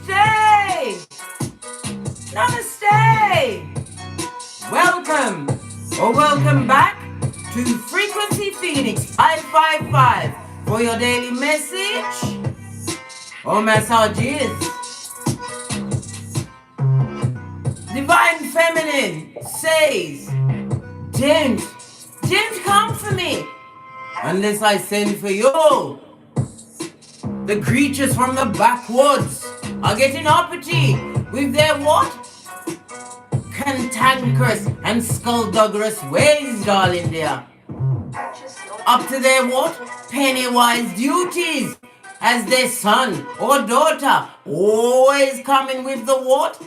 Namaste! Namaste! Welcome or welcome back to Frequency Phoenix 555 for your daily message or messages. Divine Feminine says, don't come for me unless I send for you. The creatures from the backwoods are getting uppity with their what? Cantankerous and skullduggerous ways, darling dear. Up to their what? Pennywise duties as their son or daughter, always coming with the what?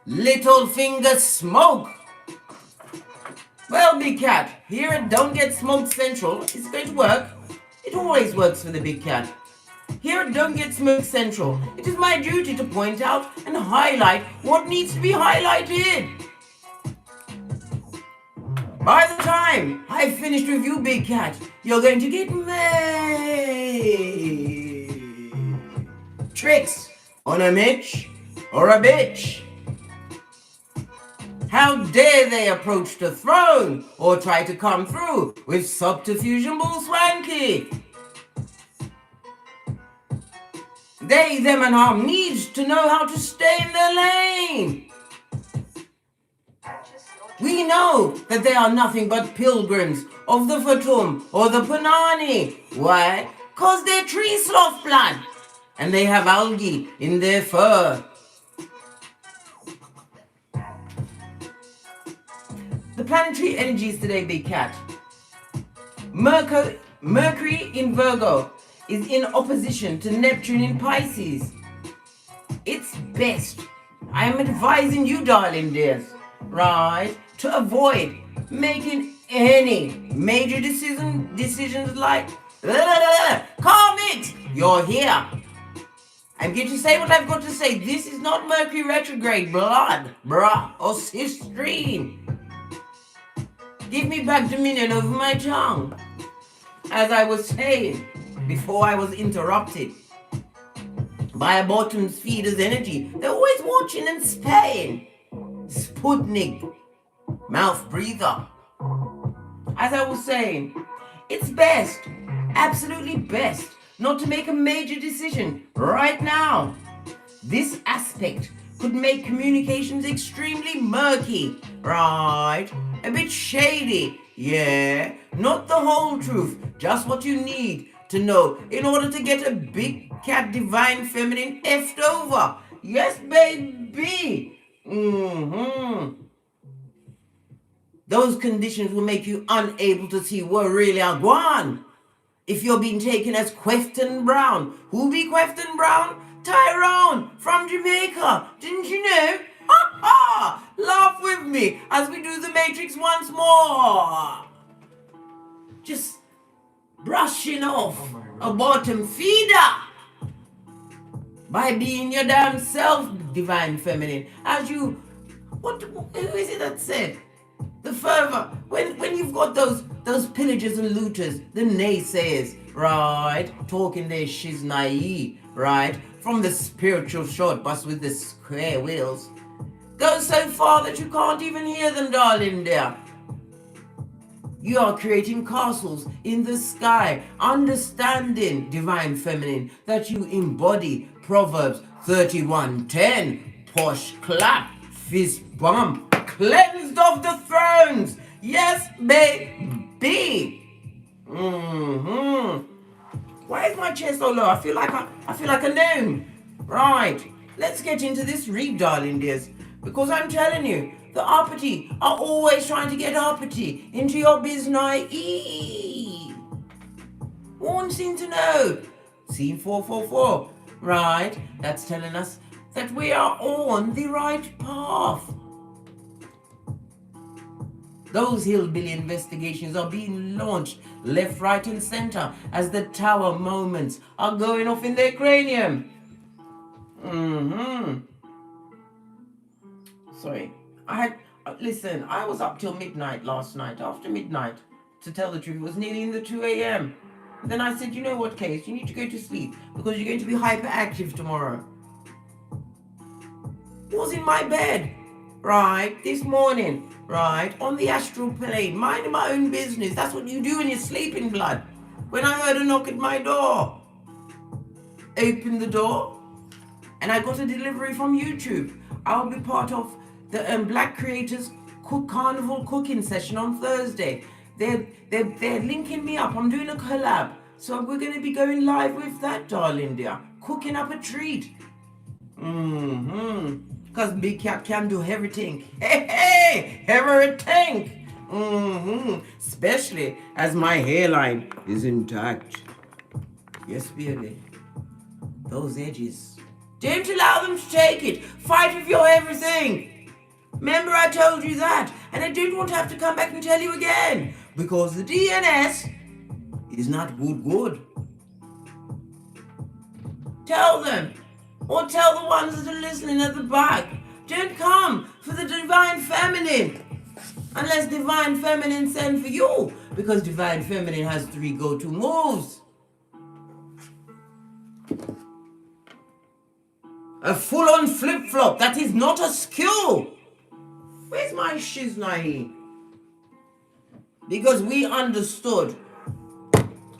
Little finger smoke. Well, Big Cat, here at Don't Get Smoked Central, it's going to work. It always works for the Big Cat. Here at Don't Get Smoked Central, it is my duty to point out and highlight what needs to be highlighted. By the time I've finished with you, Big Cat, you're going to get tricks on a Mitch or a bitch. How dare they approach the throne or try to come through with subterfuge and bull swanky? They, them and harm needs to know how to stay in their lane. We know that they are nothing but pilgrims of the Fatum or the Panani. Why? Cause they're tree sloth blood and they have algae in their fur. The planetary energies today, Big Cat. Mercury in Virgo is in opposition to Neptune in Pisces. It's best, I am advising you, darling dears, right, to avoid making any major decisions like Karmic, you're here. I'm going to say what I've got to say. This is not Mercury retrograde, blood, bruh, or sisterine. Give me back dominion over my tongue. As I was saying before I was interrupted by a bottom feeder's energy, they're always watching and spaying. Sputnik, mouth breather. As I was saying, it's best, absolutely best, not to make a major decision right now. This aspect could make communications extremely murky, right? A bit shady, yeah. Not the whole truth, just what you need to know in order to get a Big Cat Divine Feminine effed over. Yes, baby. Those conditions will make you unable to see what really are going. If you're being taken as Quefton Brown, who be Quefton Brown? Tyrone from Jamaica. Didn't you know? Ha ha! Laugh with me as we do the Matrix once more. Just brushing off a bottom feeder by being your damn self, Divine Feminine. As you, who is it that said? The fervor, when you've got those pillagers and looters, the naysayers, right, talking their shiznai, right, from the spiritual short bus with the square wheels, go so far that you can't even hear them, darling dear. You are creating castles in the sky, understanding, Divine Feminine, that you embody Proverbs 31:10, posh clap, fist bump, cleansed of the thrones. Yes, baby. Why is my chest so low? I feel like a gnome. Right. Let's get into this read, darling dears, because I'm telling you, the uppity are always trying to get uppity into your business. One thing to know. Scene 444. Right. That's telling us that we are on the right path. Those hillbilly investigations are being launched left, right, and center as the tower moments are going off in their cranium. Sorry. Listen, I was up till midnight last night, after midnight. To tell the truth, it was nearly in the 2 a.m. Then I said, you know what, Case, you need to go to sleep because you're going to be hyperactive tomorrow. was in my bed, right, this morning, right, on the astral plane, minding my own business. That's what you do when you're sleeping, blood. When I heard a knock at my door, opened the door, and I got a delivery from YouTube. I'll be part of the Black Creators Carnival cooking session on Thursday. They're linking me up. I'm doing a collab. So we're going to be going live with that, darling dear. Cooking up a treat. Because Big Cat can do everything. Hey, everything. Especially as my hairline is intact. Yes, baby. Those edges. Don't allow them to take it. Fight with your everything. Remember I told you that. And I don't want to have to come back and tell you again. Because the DNS is not good. Tell them. Or tell the ones that are listening at the back. Don't come for the Divine Feminine. Unless Divine Feminine send for you. Because Divine Feminine has 3 go-to moves. A full-on flip-flop. That is not a skill. Where's my shiznai? Because we understood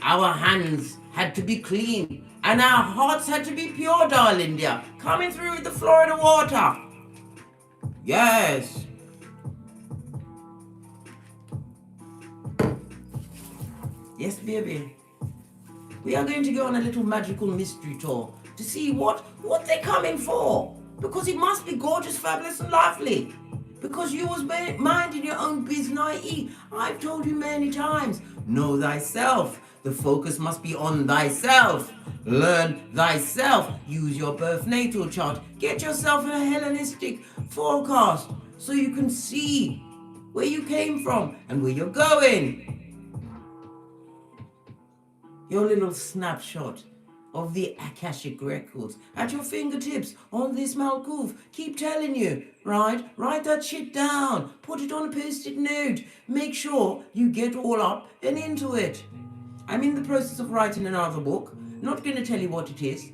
our hands had to be clean and our hearts had to be pure, darling dear. Coming through with the Florida water. Yes. Yes, baby. We are going to go on a little magical mystery tour to see what they're coming for. Because it must be gorgeous, fabulous, and lovely. Because you was minding your own business. I've told you many times, know thyself. The focus must be on thyself. Learn thyself. Use your birth natal chart. Get yourself a Hellenistic forecast so you can see where you came from and where you're going. Your little snapshot of the Akashic records at your fingertips on this Malkuth. Keep telling you, right? Write that shit down. Put it on a post-it note. Make sure you get all up and into it. I'm in the process of writing another book. Not going to tell you what it is.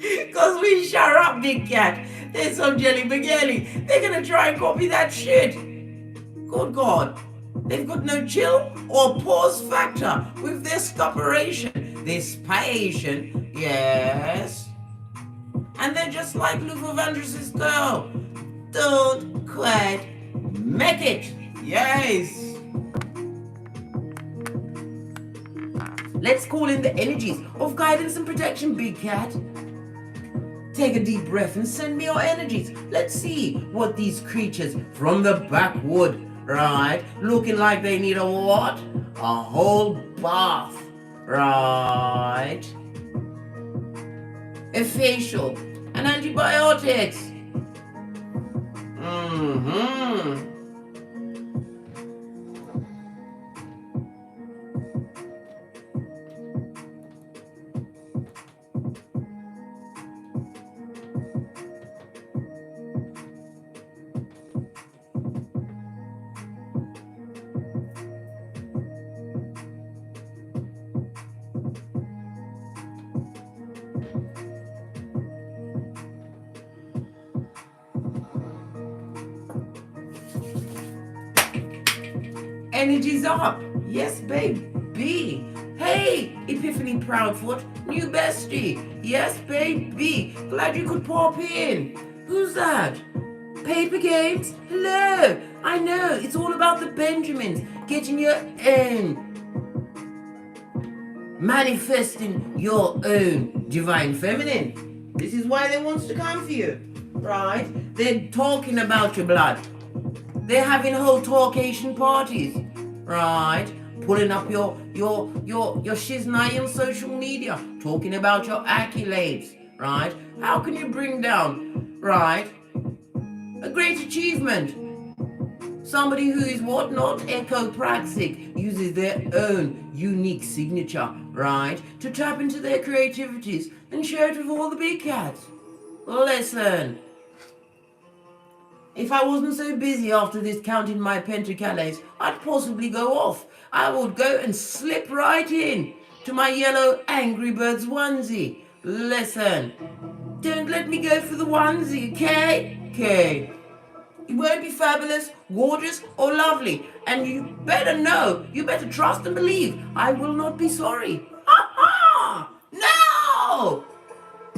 Because we shut up, Big Cat. They're so jelly begelly. They're going to try and copy that shit. Good God. They've got no chill or pause factor with their scupperation, their spiation, yes. And they're just like Luther Vandross's girl. Don't quite make it, yes. Let's call in the energies of guidance and protection, Big Cat. Take a deep breath and send me your energies. Let's see what these creatures from the backwood, right, looking like they need a what? A whole bath, right? A facial and antibiotics. Energy's up. Yes, baby. Hey, Epiphany Proudfoot, new bestie. Yes, baby. Glad you could pop in. Who's that? Paper Games? Hello. I know, it's all about the Benjamins. Getting your own. Manifesting your own divine feminine. This is why they want to come for you. Right? They're talking about your blood. They're having whole talkation parties, right? Pulling up your shiznai on social media, talking about your accolades, right? How can you bring down, right, a great achievement? Somebody who is what not ecopraxic, uses their own unique signature, right, to tap into their creativities and share it with all the big cats. Listen. If I wasn't so busy after this counting my pentacales, I'd possibly go off. I would go and slip right in. to my yellow Angry Birds onesie. Listen, don't let me go for the onesie, okay? Okay. It won't be fabulous, gorgeous, or lovely. And you better know, you better trust and believe, I will not be sorry. Ha ha! No!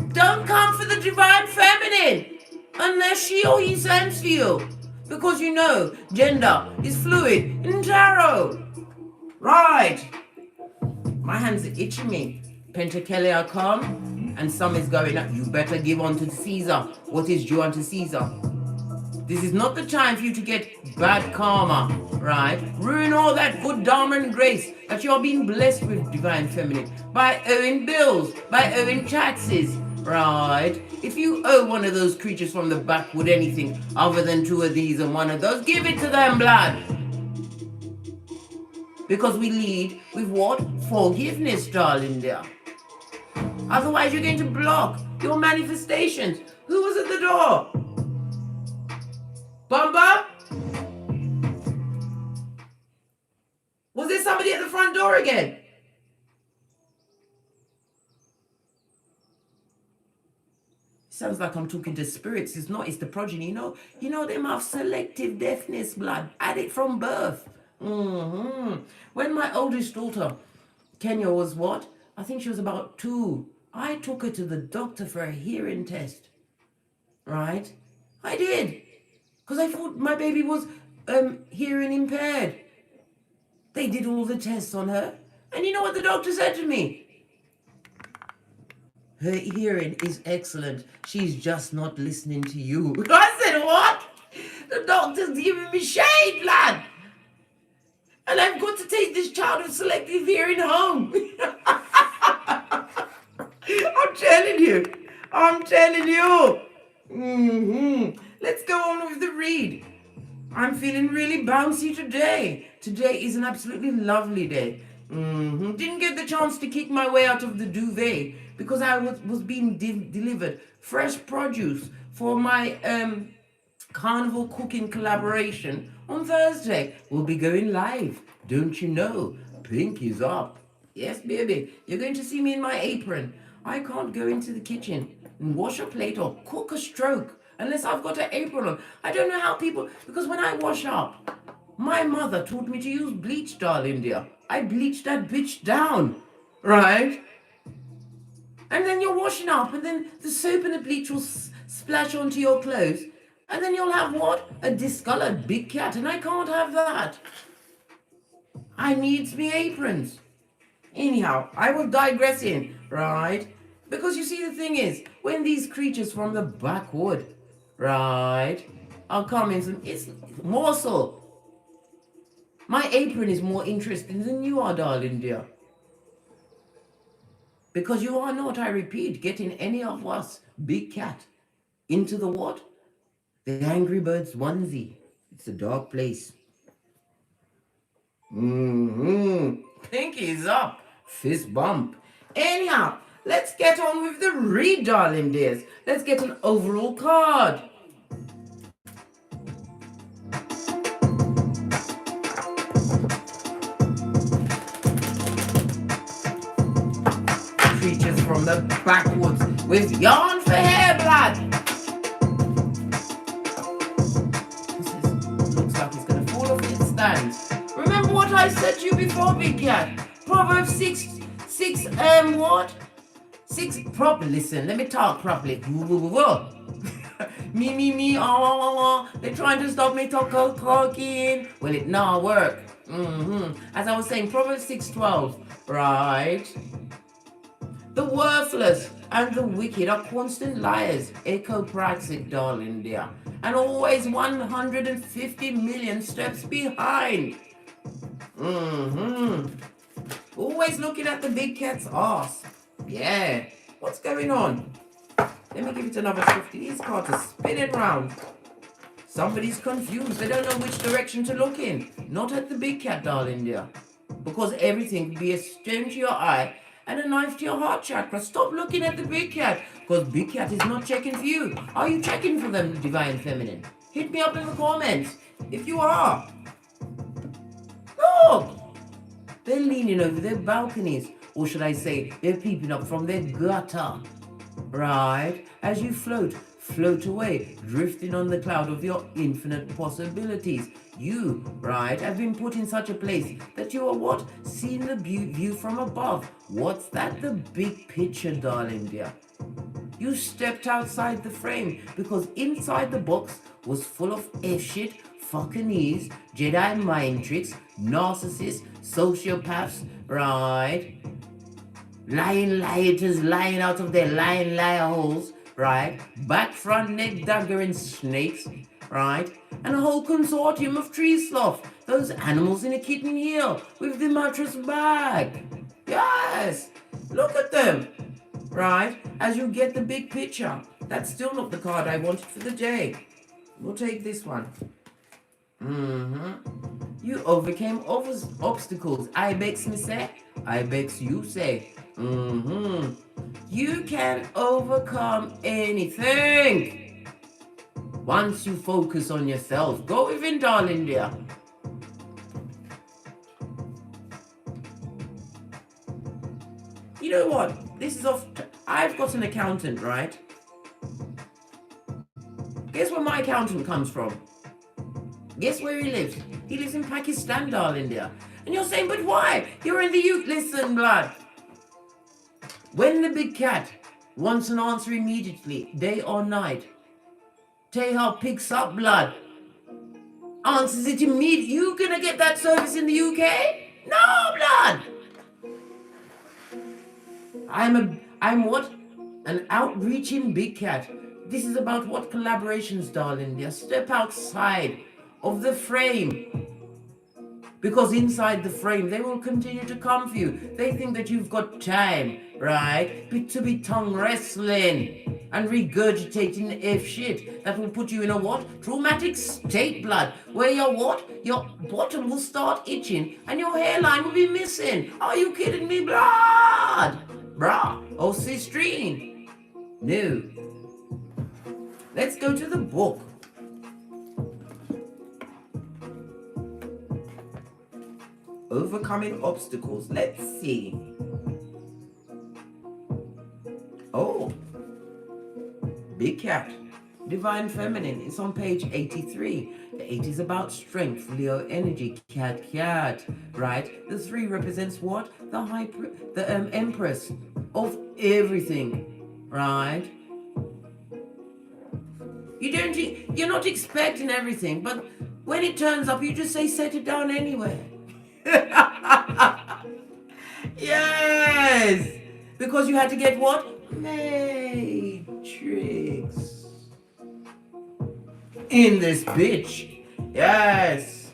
Don't come for the divine feminine unless she or he sends for you. Because you know, gender is fluid in tarot. Right. My hands are itching me. Pentecost come, and some is going up. You better give unto Caesar what is due unto Caesar. This is not the time for you to get bad karma, right? Ruin all that good dharma and grace that you're being blessed with, divine feminine, by owing bills, by owing taxes, right? If you owe one of those creatures from the backwood anything other than 2 of these and 1 of those, give it to them, blood. Because we lead with what? Forgiveness, darling dear. Otherwise, you're going to block your manifestations. Who was at the door? Bumba? Was there somebody at the front door again? Sounds like I'm talking to spirits. It's not, it's the progeny, You know them have selective deafness, blood. Had it from birth. When my oldest daughter, Kenya, was what? I think she was about 2. I took her to the doctor for a hearing test. Right? I did. Because I thought my baby was hearing impaired. They did all the tests on her. And you know what the doctor said to me? Her hearing is excellent. She's just not listening to you. I said, what? The doctor's giving me shade, lad. And I've got to take this child with selective hearing home. I'm telling you. Let's go on with the read. I'm feeling really bouncy today. Today is an absolutely lovely day. Didn't get the chance to kick my way out of the duvet because I was being delivered fresh produce for my carnival cooking collaboration on Thursday. We'll be going live. Don't you know? Pink is up. Yes, baby. You're going to see me in my apron. I can't go into the kitchen and wash a plate or cook a stroke unless I've got an apron on. I don't know how people, because when I wash up, my mother taught me to use bleach, darling dear. I bleached that bitch down, right? And then you're washing up, and then the soap and the bleach will splash onto your clothes, and then you'll have what? A discolored big cat, and I can't have that. I needs me aprons. Anyhow, I was digressing, right? Because you see, the thing is, when these creatures from the backwood, right, are coming, it's morsel. My apron is more interesting than you are, darling dear. Because you are not, I repeat, getting any of us, big cat, into the what? The Angry Birds onesie. It's a dark place. Pinky's up. Fist bump. Anyhow, let's get on with the read, darling dears. Let's get an overall card. Creatures from the backwoods with yarn for hair, blood. Looks like it's going to fall off its stand. Remember what I said to you before, big cat? Proverbs 6, what? 6, listen, let me talk properly. Me, they're trying to stop me talking. Well, it now work. As I was saying, Proverbs 6:12, right? The worthless and the wicked are constant liars. Echo Praxic, darling dear. And always 150 million steps behind. Always looking at the big cat's ass. Yeah. What's going on? Let me give it another 50. These cards are spinning round. Somebody's confused. They don't know which direction to look in. Not at the big cat, darling dear. Because everything will be a stone to your eye and a knife to your heart chakra. Stop looking at the big cat. Because big cat is not checking for you. Are you checking for them, divine feminine? Hit me up in the comments if you are. Look. They're leaning over their balconies, or should I say, they're peeping up from their gutter. Right? As you float away, drifting on the cloud of your infinite possibilities. You, right, have been put in such a place that you are what? Seeing the view from above. What's that? The big picture, darling dear. You stepped outside the frame because inside the box was full of F-shit, fucking Jedi mind tricks, narcissists, sociopaths, right? Lying liars lying out of their lying liar holes, right? Back, front, neck, dagger, and snakes, right? And a whole consortium of tree sloth, those animals in a kitten heel with the mattress bag. Yes, look at them, right? As you get the big picture. That's still not the card I wanted for the day. We'll take this one. You overcame obstacles. I begs me say, I begs you say. You can overcome anything once you focus on yourself. Go within, darling dear. You know what? This is off. I've got an accountant, right? Guess where my accountant comes from? Guess where he lives? He lives in Pakistan, darling dear. And you're saying, but why? You're in the youth. Listen, blood. When the big cat wants an answer immediately, day or night, KHAL picks up, blood. Answers it immediately. You gonna get that service in the UK? No, blood. I'm what? An outreaching big cat. This is about what? Collaborations, darling dear. Step outside of the frame. Because inside the frame, they will continue to come for you. They think that you've got time, right? To be tongue wrestling and regurgitating the F shit. That will put you in a what? Traumatic state, blood. Where your what? Your bottom will start itching and your hairline will be missing. Are you kidding me, blood? Bruh. Oh, sistrine. No. Let's go to the book. Overcoming obstacles. Let's see. Oh, big cat. Divine Feminine. It's on page 83. The 8 is about strength, Leo energy, cat, right? The 3 represents what? The Empress of everything, right? You're not expecting everything, but when it turns up, you just say set it down anyway. Yes, because you had to get what? Matrix in this bitch. Yes.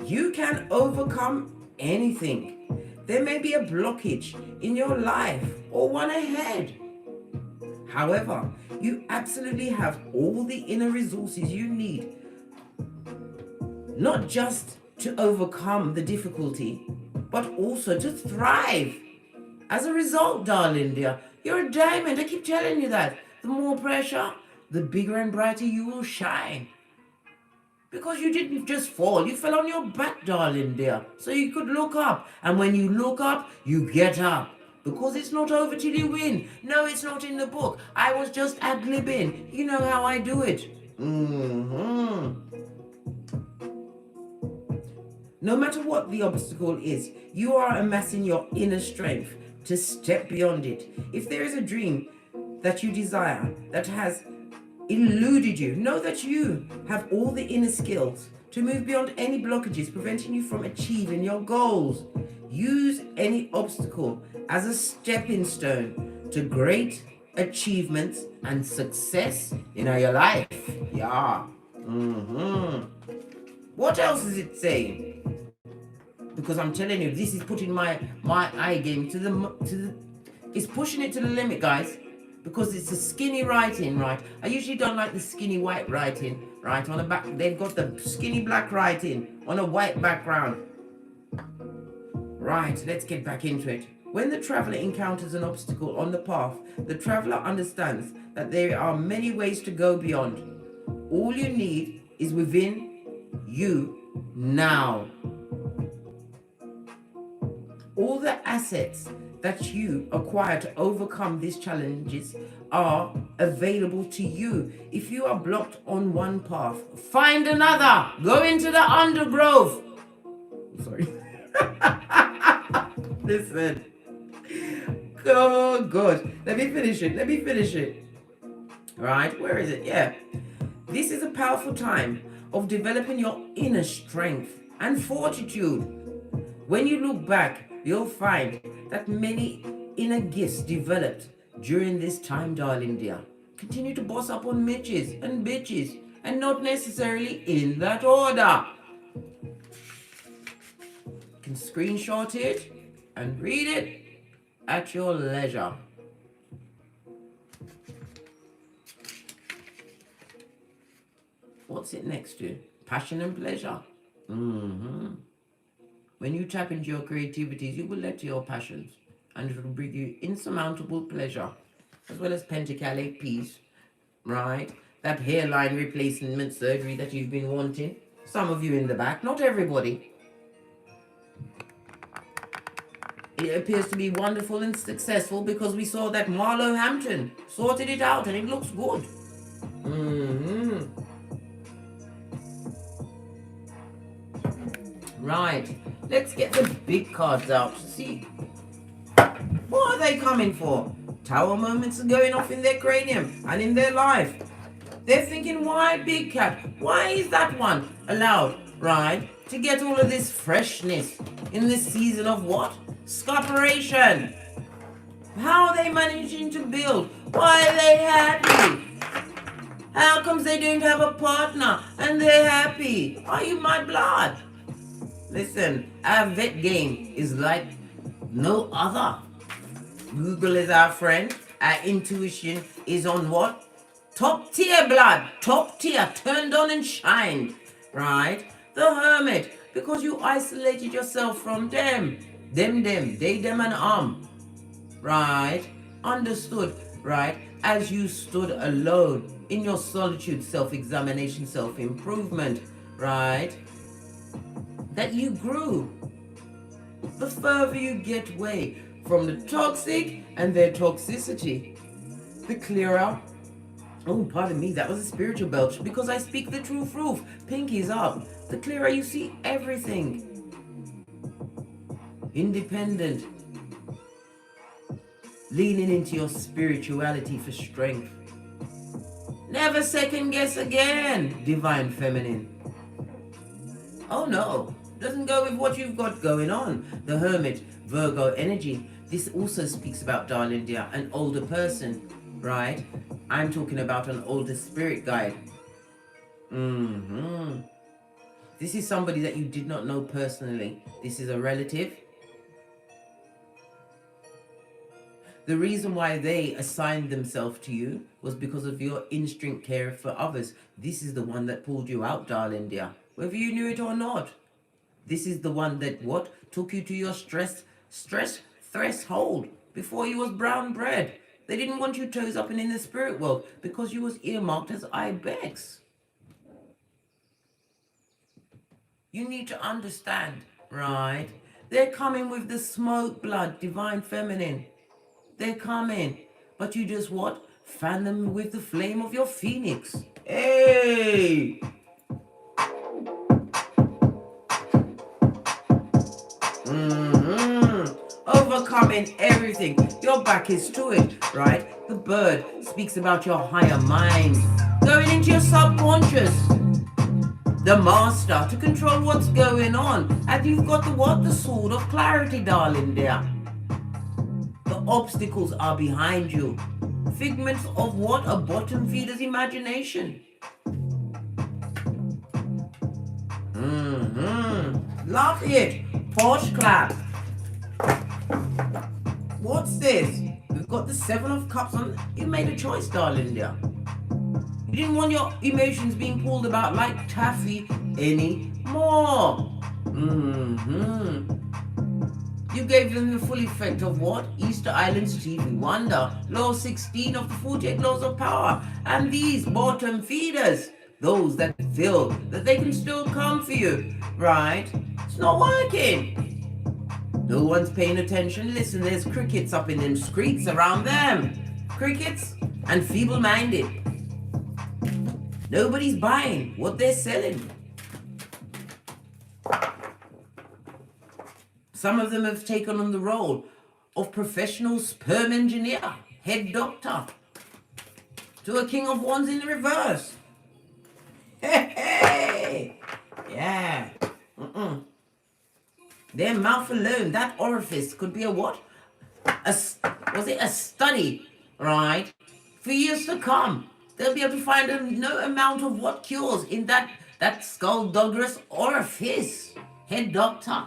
You can overcome anything. There may be a blockage in your life or one ahead. However, you absolutely have all the inner resources you need, not just to overcome the difficulty, but also to thrive. As a result, darling dear, you're a diamond. I keep telling you that. The more pressure, the bigger and brighter you will shine. Because you didn't just fall, you fell on your back, darling dear. So you could look up. And when you look up, you get up. Because it's not over till you win. No, it's not in the book. I was just ad-libbing. You know how I do it. No matter what the obstacle is, you are amassing your inner strength to step beyond it. If there is a dream that you desire that has eluded you, know that you have all the inner skills to move beyond any blockages preventing you from achieving your goals. Use any obstacle as a stepping stone to great achievements and success in your life. Yeah. What else is it saying? Because I'm telling you, this is putting my eye game to the it's pushing it to the limit, guys. Because it's a skinny writing, right? I usually don't like the skinny white writing, right? On the back, they've got the skinny black writing on a white background. Right, let's get back into it. When the traveler encounters an obstacle on the path, the traveler understands that there are many ways to go beyond. All you need is within you now. All the assets that you acquire to overcome these challenges are available to you. If you are blocked on one path, find another. Go into the undergrowth. Sorry. Listen. Oh, God. Let me finish it. Right? Where is it? Yeah. This is a powerful time of developing your inner strength and fortitude. When you look back, you'll find that many inner gifts developed during this time, darling dear. Continue to boss up on Mitches and bitches, and not necessarily in that order. You can screenshot it and read it at your leisure. What's it next to? Passion and pleasure. When you tap into your creativities, you will let your passions, and it will bring you insurmountable pleasure, as well as pentacalic peace, right? That hairline replacement surgery that you've been wanting. Some of you in the back, not everybody. It appears to be wonderful and successful because we saw that Marlo Hampton sorted it out and it looks good. Right, let's get the big cards out to see. What are they coming for? Tower moments are going off in their cranium and in their life. They're thinking, why big cat? Why is that one allowed, right, to get all of this freshness in this season of what? Scoperation. How are they managing to build? Why are they happy? How comes they don't have a partner and they're happy? Are you my blood? Listen, our vet game is like no other. Google is our friend. Our intuition is on what? Top tier blood. Top tier. Turned on and shined. Right? The Hermit. Because you isolated yourself from them. They, them and Right? Understood. Right? As you stood alone in your solitude, self-examination, self-improvement. Right? That you grew. The further you get away from the toxic and their toxicity, the clearer. Oh, pardon me, that was a spiritual belch because I speak the truth. Pinkies up. The clearer you see everything. Independent. Leaning into your spirituality for strength. Never second guess again, divine feminine. Oh no. Doesn't go with what you've got going on. The Hermit, Virgo energy. This also speaks about, darling dear, an older person, right? I'm talking about an older spirit guide. This is somebody that you did not know personally. This is a relative. The reason why they assigned themselves to you was because of your instinct care for others. This is the one that pulled you out, darling dear, whether you knew it or not. This is the one that what? Took you to your stress threshold before you was brown bread. They didn't want you toes up and in the spirit world because you was earmarked as ibex. You need to understand, right? They're coming with the smoke blood, divine feminine. They're coming. But you just what? Fan them with the flame of your phoenix. Hey! Overcoming everything. Your back is to it, right? The bird speaks about your higher mind. Going into your subconscious. The master to control what's going on. And you've got the what? The sword of clarity, darling dear. The obstacles are behind you. Figments of what? A bottom feeder's imagination. Love it. Posh clap. What's this? We've got the 7 of Cups on. You made a choice, darling dear. You didn't want your emotions being pulled about like taffy anymore. You gave them the full effect of what? Easter Island's TV Wonder, Law 16 of the 48 Laws of Power. And these bottom feeders, those that feel that they can still come for you, right? It's not working. No one's paying attention. Listen, there's crickets up in them streets around them. Crickets and feeble-minded. Nobody's buying what they're selling. Some of them have taken on the role of professional sperm engineer, head doctor, to a King of Wands in reverse. Hey, yeah. Their mouth alone, that orifice could be a what? A study, right? For years to come. They'll be able to find no amount of what cures in that skullduggerous orifice. Head doctor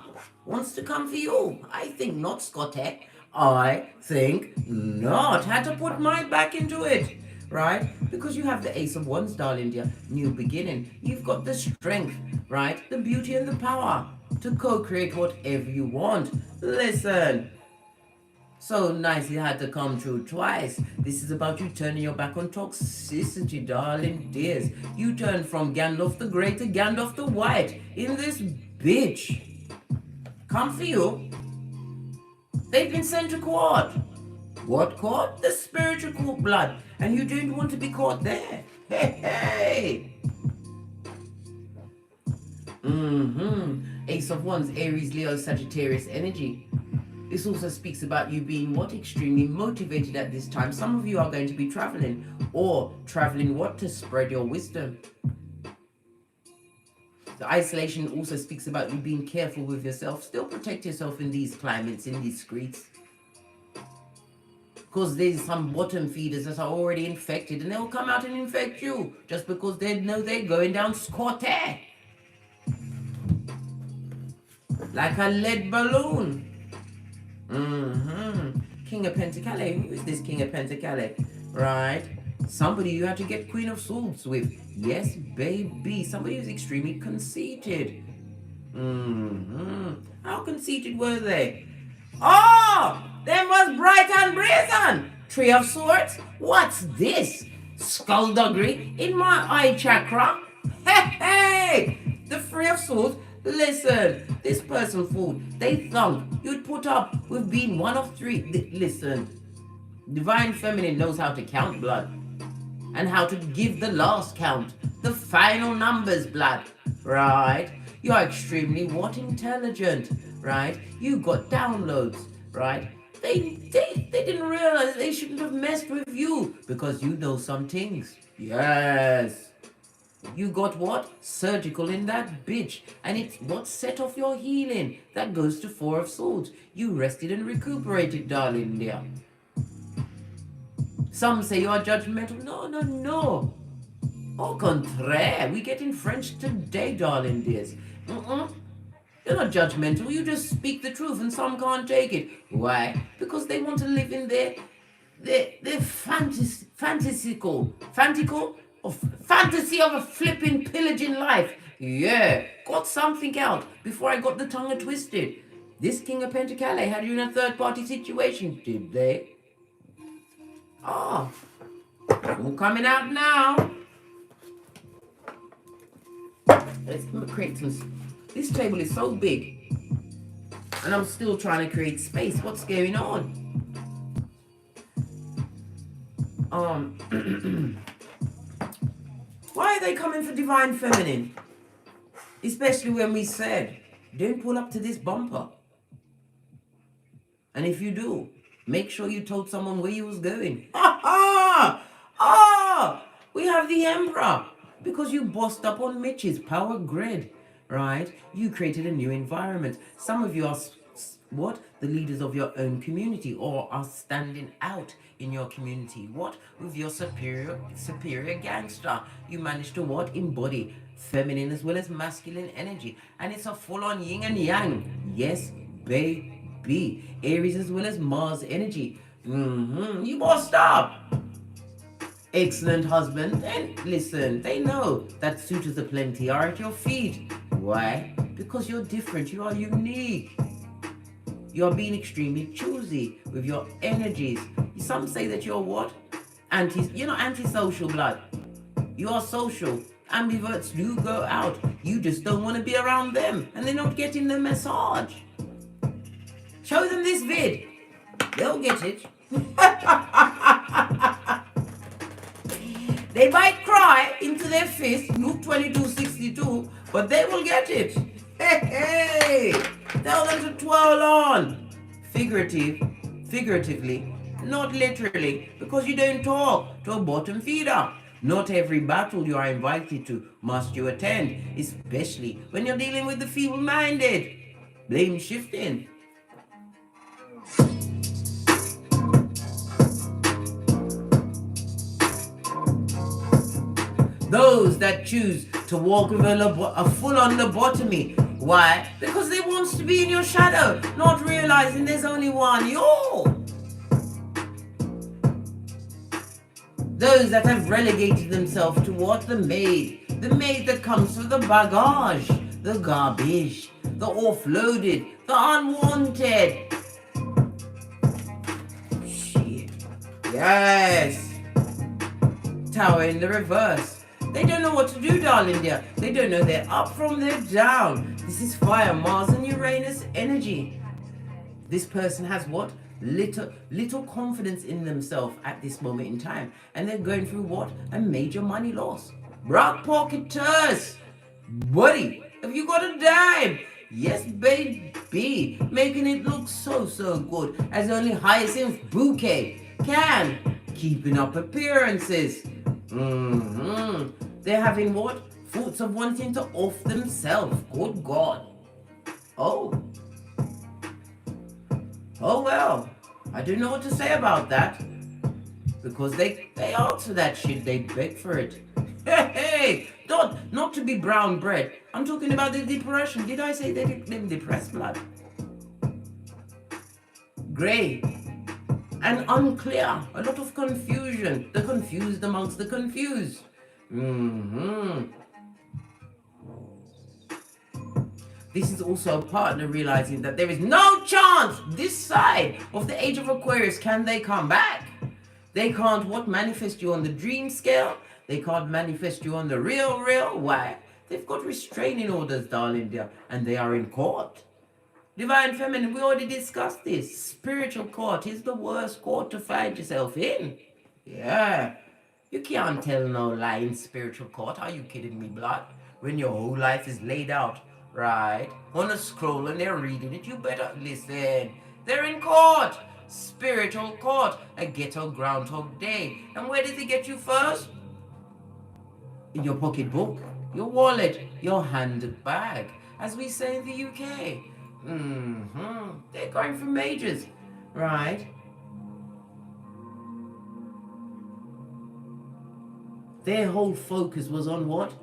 wants to come for you. I think not, Scotty. I think not. Had to put my back into it, right? Because you have the Ace of Wands, darling dear. New beginning. You've got the strength, right? The beauty and the power to co-create whatever you want. Listen. So nice it had to come true twice. This is about you turning your back on toxicity, darling dears. You turn from Gandalf the Grey to Gandalf the White in this bitch. Come for you. They've been sent to court. What court? The spiritual court, blood. And you didn't want to be caught there. Hey. Ace of Wands, Aries, Leo, Sagittarius energy. This also speaks about you being what? Extremely motivated at this time. Some of you are going to be traveling, or traveling what? To spread your wisdom. The isolation also speaks about you being careful with yourself. Still protect yourself in these climates, in these streets. Because there's some bottom feeders that are already infected, and they'll come out and infect you just because they know they're going down scot-free. Like a lead balloon. King of Pentacles. Who is this King of Pentacles? Right? Somebody you had to get Queen of Swords with. Yes, baby. Somebody who's extremely conceited. How conceited were they? Oh! They was bright and brazen. Three of Swords? What's this? Skullduggery in my eye chakra? Hey! The Three of Swords. Listen, this person fool, they thought you'd put up with being one of three. Listen, Divine Feminine knows how to count, blood, and how to give the last count, the final numbers, blood, right? You're extremely what? Intelligent, right? You got downloads, right? They didn't realize they shouldn't have messed with you because you know some things. Yes. You got what? Surgical in that bitch. And it's what set off your healing. That goes to Four of Swords. You rested and recuperated, darling dear. Some say you are judgmental. No. Au contraire. We get in French today, darling dears. You're not judgmental. You just speak the truth and some can't take it. Why? Because they want to live in their fantasy of a flipping pillaging life. Yeah, got something out before I got the tongue twisted. This King of Pentacles had you in a third party situation, did they? Oh, all coming out now. Let's create some. This table is so big, and I'm still trying to create space. What's going on? Why are they coming for Divine Feminine? Especially when we said, don't pull up to this bumper. And if you do, make sure you told someone where you was going. We have the Emperor. Because you bossed up on Mitch's power grid, right? You created a new environment. Some of you are, what? The leaders of your own community, or are standing out in your community. What? With your superior gangster. You managed to what? Embody feminine as well as masculine energy. And it's a full-on yin and yang. Yes, baby. Aries as well as Mars energy. You bossed up. Excellent husband. And listen, they know that suitors aplenty are at your feet. Why? Because you're different. You are unique. You're being extremely choosy with your energies. Some say that you're what? You're not antisocial, blood. You are social. Ambiverts do go out. You just don't want to be around them, and they're not getting the massage. Show them this vid. They'll get it. They might cry into their fist, Luke 22:62, but they will get it. Hey, tell them to twirl on. Figuratively, not literally, because you don't talk to a bottom feeder. Not every battle you are invited to must you attend, especially when you're dealing with the feeble-minded. Blame shifting. Those that choose to walk with a full-on lobotomy. Why? Because they want to be in your shadow, not realizing there's only one you. Those that have relegated themselves to what? The maid that comes with the baggage, the garbage, the offloaded, the unwanted. Shit. Yes. Tower in the reverse. They don't know what to do, darling dear. They don't know they're up from their down. This is fire, Mars and Uranus energy. This person has what? Little confidence in themselves at this moment in time. And they're going through what? A major money loss. Brock pocketers. Buddy, have you got a dime? Yes, baby. Making it look so good. As only Hyacinth Bouquet can. Keeping up appearances. They're having what? Thoughts of wanting to off themselves. Good God. Oh well. I don't know what to say about that. Because they answer that shit. They beg for it. Hey, not to be brown bread. I'm talking about the depression. Did I say they're depressed, blood? Grey and unclear. A lot of confusion. The confused amongst the confused. This is also a partner realizing that there is no chance this side of the age of Aquarius can they come back. They can't what? Manifest you on the dream scale. They can't manifest you on the real. Why? They've got restraining orders, darling dear, and they are in court. Divine Feminine, we already discussed this. Spiritual court is the worst court to find yourself in. Yeah. You can't tell no lie in spiritual court. Are you kidding me, blood? When your whole life is laid out, right? On a scroll and they're reading it, you better listen. They're in court. Spiritual court. A ghetto Groundhog Day. And where did they get you first? In your pocketbook, your wallet, your handbag. As we say in the UK. They're going for majors, right? Their whole focus was on what?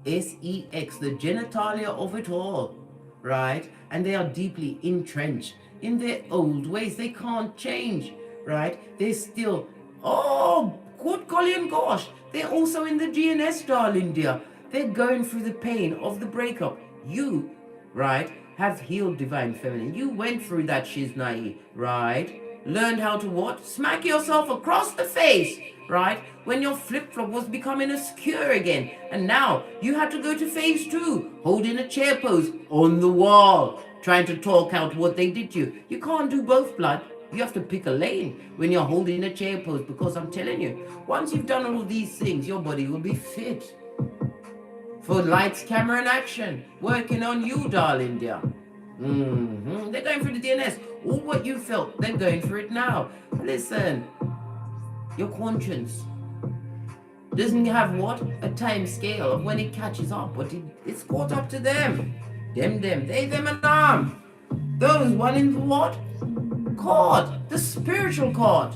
sex, the genitalia of it all, right? And they are deeply entrenched in their old ways. They can't change, right? They're still, good golly and gosh. They're also in the GNS, darling dear. They're going through the pain of the breakup. You, right, have healed, Divine Feminine. You went through that shiznai, right? Learned how to what? Smack yourself across the face, right? When your flip-flop was becoming obscure again. And now you had to go to phase 2, holding a chair pose on the wall, trying to talk out what they did to you. You can't do both, blood. You have to pick a lane when you're holding a chair pose, because I'm telling you, once you've done all of these things, your body will be fit for lights, camera, and action. Working on you, darling dear. They're going through the DNS. All what you felt, they're going through it now. Listen, your conscience doesn't have what? A time scale of when it catches up, but it's caught up to them. They, them, and them. Those one in the what? Court, the spiritual court.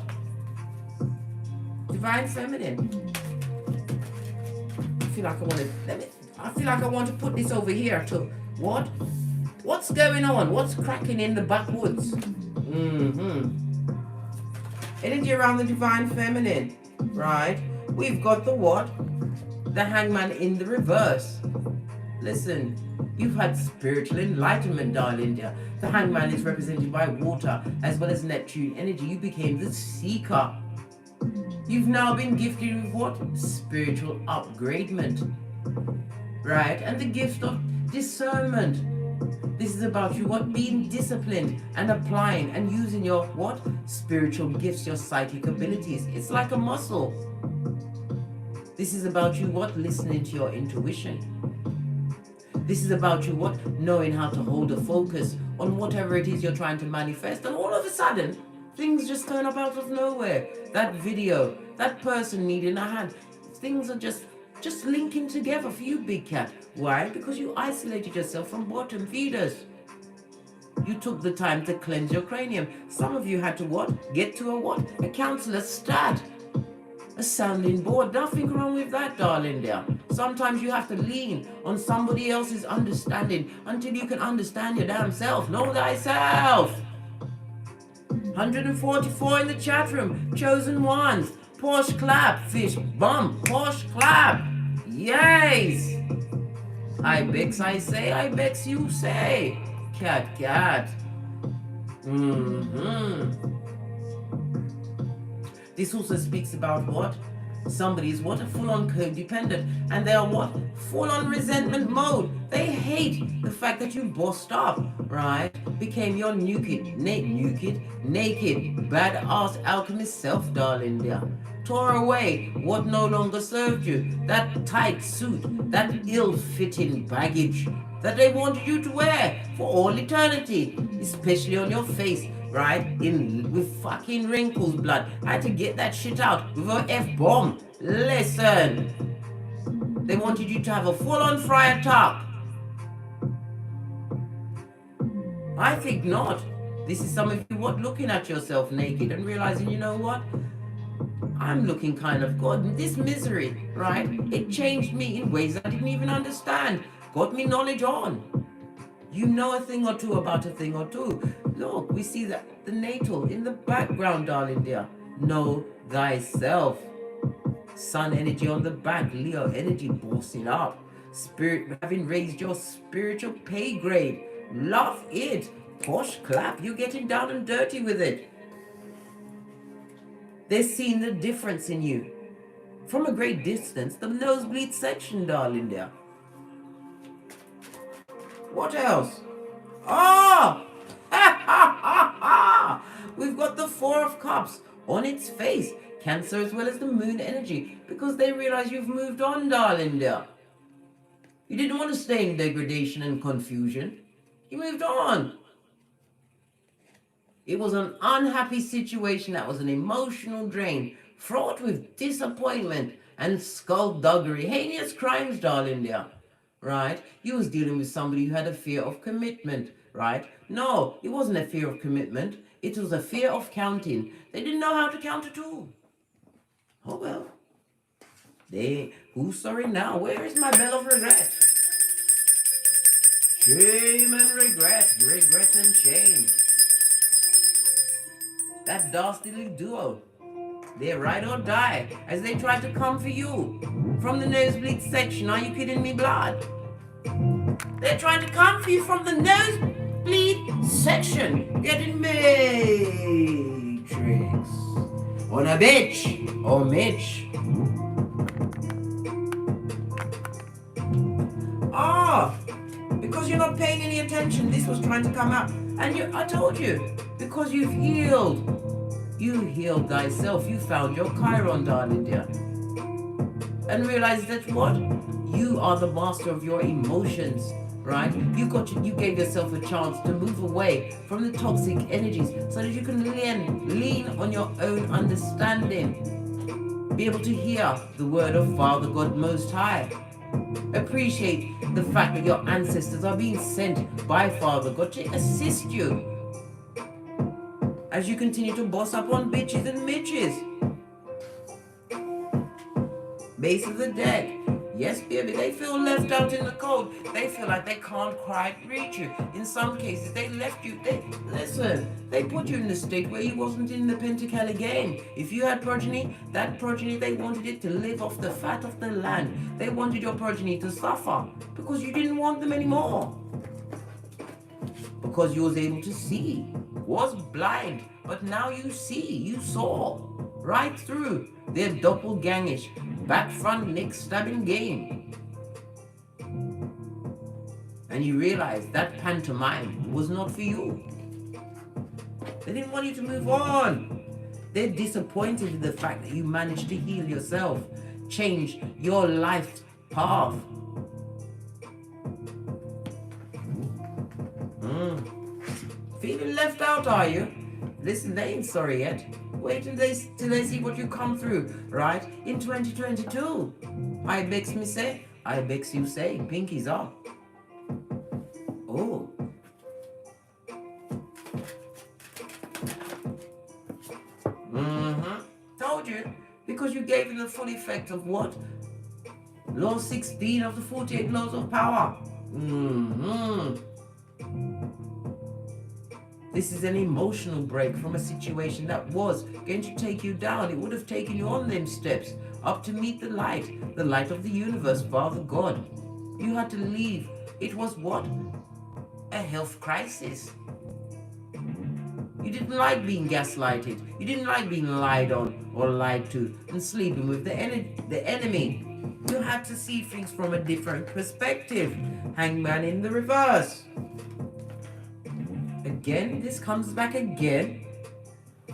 Divine Feminine. I feel like I want to put this over here to what? What's going on? What's cracking in the backwoods? Energy around the Divine Feminine, right? We've got the what? The Hangman in the reverse. Listen, You've had spiritual enlightenment, darling dear. The hangman is represented by water as well as Neptune energy. You became the seeker. You've now been gifted with what? Spiritual upgradement. Right? And the gift of discernment. This is about you what? Being disciplined and applying and using your what? Spiritual gifts, your psychic abilities. It's like a muscle. This is about you what? Listening to your intuition. This is about you what? Knowing how to hold a focus on whatever it is you're trying to manifest. And all of a sudden, things just turn up out of nowhere. That video, that person needing a hand, things are just linking together for you, big cat. Why? Because you isolated yourself from bottom feeders. You took the time to cleanse your cranium. Some of you had to what? Get to a what? A counselor stat. A sounding board. Nothing wrong with that, darling dear. Sometimes you have to lean on somebody else's understanding until you can understand your damn self. Know thyself. 144 in the chat room. Chosen ones. Posh clap. Fish bum. Posh clap. Yes. I begs I say. I begs you say. Cat. This also speaks about what? Somebody is what? A full-on codependent. And they are what? Full-on resentment mode. They hate the fact that you bossed up, right? Became your naked, badass alchemist self, darling dear. Tore away what no longer served you. That tight suit, that ill-fitting baggage that they wanted you to wear for all eternity, especially on your face. Right? With fucking wrinkles, blood. I had to get that shit out with an F-bomb. Listen. They wanted you to have a full-on friar talk. I think not. This is some of you what? Looking at yourself naked and realizing, you know what? I'm looking kind of good. And this misery, right? It changed me in ways I didn't even understand. Got me knowledge on. You know a thing or two about a thing or two. Look, we see that the natal in the background, darling dear. Know thyself. Sun energy on the back, Leo energy bossing up. Spirit having raised your spiritual pay grade. Love it. Posh clap, you're getting down and dirty with it. They're seeing the difference in you. From a great distance, the nosebleed section, darling dear. What else? Oh! We've got the Four of Cups on its face. Cancer as well as the moon energy. Because they realize you've moved on, darling dear. You didn't want to stay in degradation and confusion. You moved on. It was an unhappy situation that was an emotional drain, fraught with disappointment and skullduggery. Heinous crimes, darling dear. Right? You was dealing with somebody who had a fear of commitment, right? No, it wasn't a fear of commitment. It was a fear of counting. They didn't know how to count at all. Oh well. Who's sorry now? Where is my bell of regret? Shame and regret and shame. That dastardly duo. They ride or die as they try to come for you from the nosebleed section. Are you kidding me, blood? They're trying to come for you from the nosebleed section. Getting matrix on a bitch or Mitch. Because you're not paying any attention. This was trying to come out, and I told you, because you've healed. You healed thyself. You found your Chiron, darling dear. And realized that what? You are the master of your emotions, right? You gave yourself a chance to move away from the toxic energies so that you can lean on your own understanding. Be able to hear the word of Father God Most High. Appreciate the fact that your ancestors are being sent by Father God to assist you as you continue to boss up on bitches and mitches. Base of the deck. Yes, baby, they feel left out in the cold. They feel like they can't quite reach you. In some cases, they left you. They put you in a state where you wasn't in the Pentacle game. If you had progeny, that progeny, they wanted it to live off the fat of the land. They wanted your progeny to suffer because you didn't want them anymore. Because you was able to see, was blind, but now you see, you saw right through their doppelgangish, back front neck stabbing game. And you realize that pantomime was not for you. They didn't want you to move on. They're disappointed in the fact that you managed to heal yourself, change your life path. Feeling left out, are you? Listen, they ain't sorry yet. Wait till they see what you come through, right? In 2022. I begs me say, I begs you say, pinkies up. Oh. Told you. Because you gave it the full effect of what? Law 16 of the 48 laws of power. This is an emotional break from a situation that was going to take you down. It would have taken you on them steps up to meet the light of the universe, Father God. You had to leave. It was what? A health crisis. You didn't like being gaslighted. You didn't like being lied on or lied to and sleeping with the enemy. You had to see things from a different perspective. Hangman in the reverse. Again, this comes back again.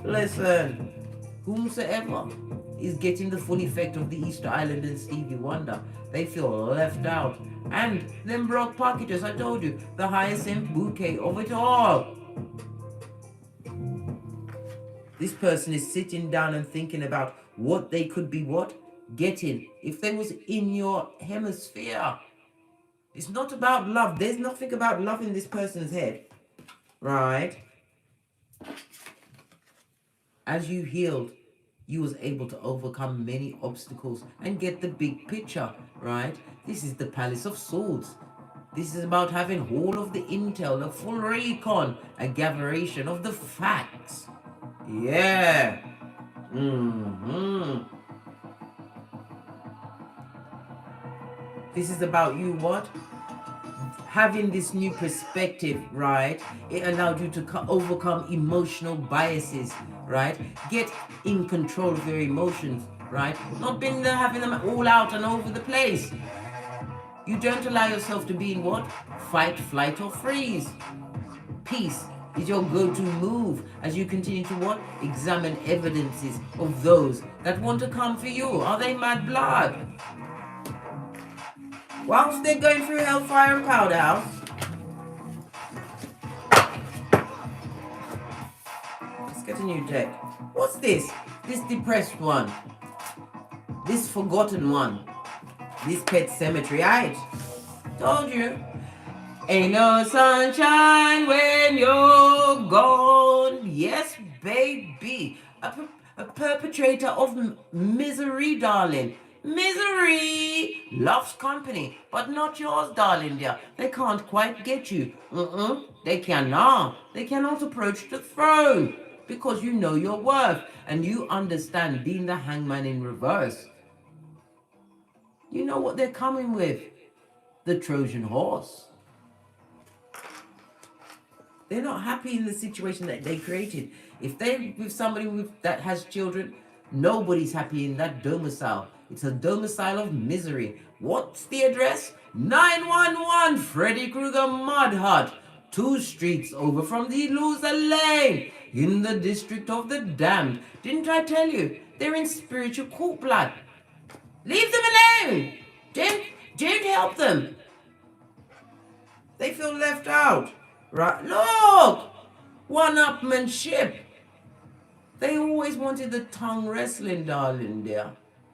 Listen, whomsoever is getting the full effect of the Easter Island and Stevie Wonder, they feel left out. And them broke pocketers, I told you, the hyacinth bouquet of it all. This person is sitting down and thinking about what they could be getting if they was in your hemisphere. It's not about love. There's nothing about love in this person's head. Right? As you healed, you was able to overcome many obstacles and get the big picture, right? This is the Palace of Swords. This is about having all of the intel, the full recon, a gatheration of the facts. Yeah. This is about you what? Having this new perspective, right? It allowed you to overcome emotional biases, right? Get in control of your emotions, right? Not being there having them all out and over the place. You don't allow yourself to be in what? Fight, flight, or freeze. Peace is your go-to move as you continue to what? Examine evidences of those that want to come for you. Are they mad blood? Whilst they're going through Hellfire and Powder House, let's get a new deck. What's this? This depressed one. This forgotten one. This pet cemetery. Right? Told you. Ain't no sunshine when you're gone. Yes, baby. A perpetrator of misery, darling. Misery loves company, but not yours, darling dear. They can't quite get you. They cannot. They cannot approach the throne because you know your worth and you understand being the hangman in reverse. You know what they're coming with. The Trojan horse. They're not happy in the situation that they created. If they're with somebody that has children, nobody's happy in that domicile. It's a domicile of misery. What's the address? 911 Freddy Krueger Mud Hut. 2 streets over from the Loser Lane. In the district of the damned. Didn't I tell you? They're in spiritual court blood. Leave them alone. Don't help them. They feel left out. Right? Look! One-upmanship. They always wanted the tongue wrestling, darling dear.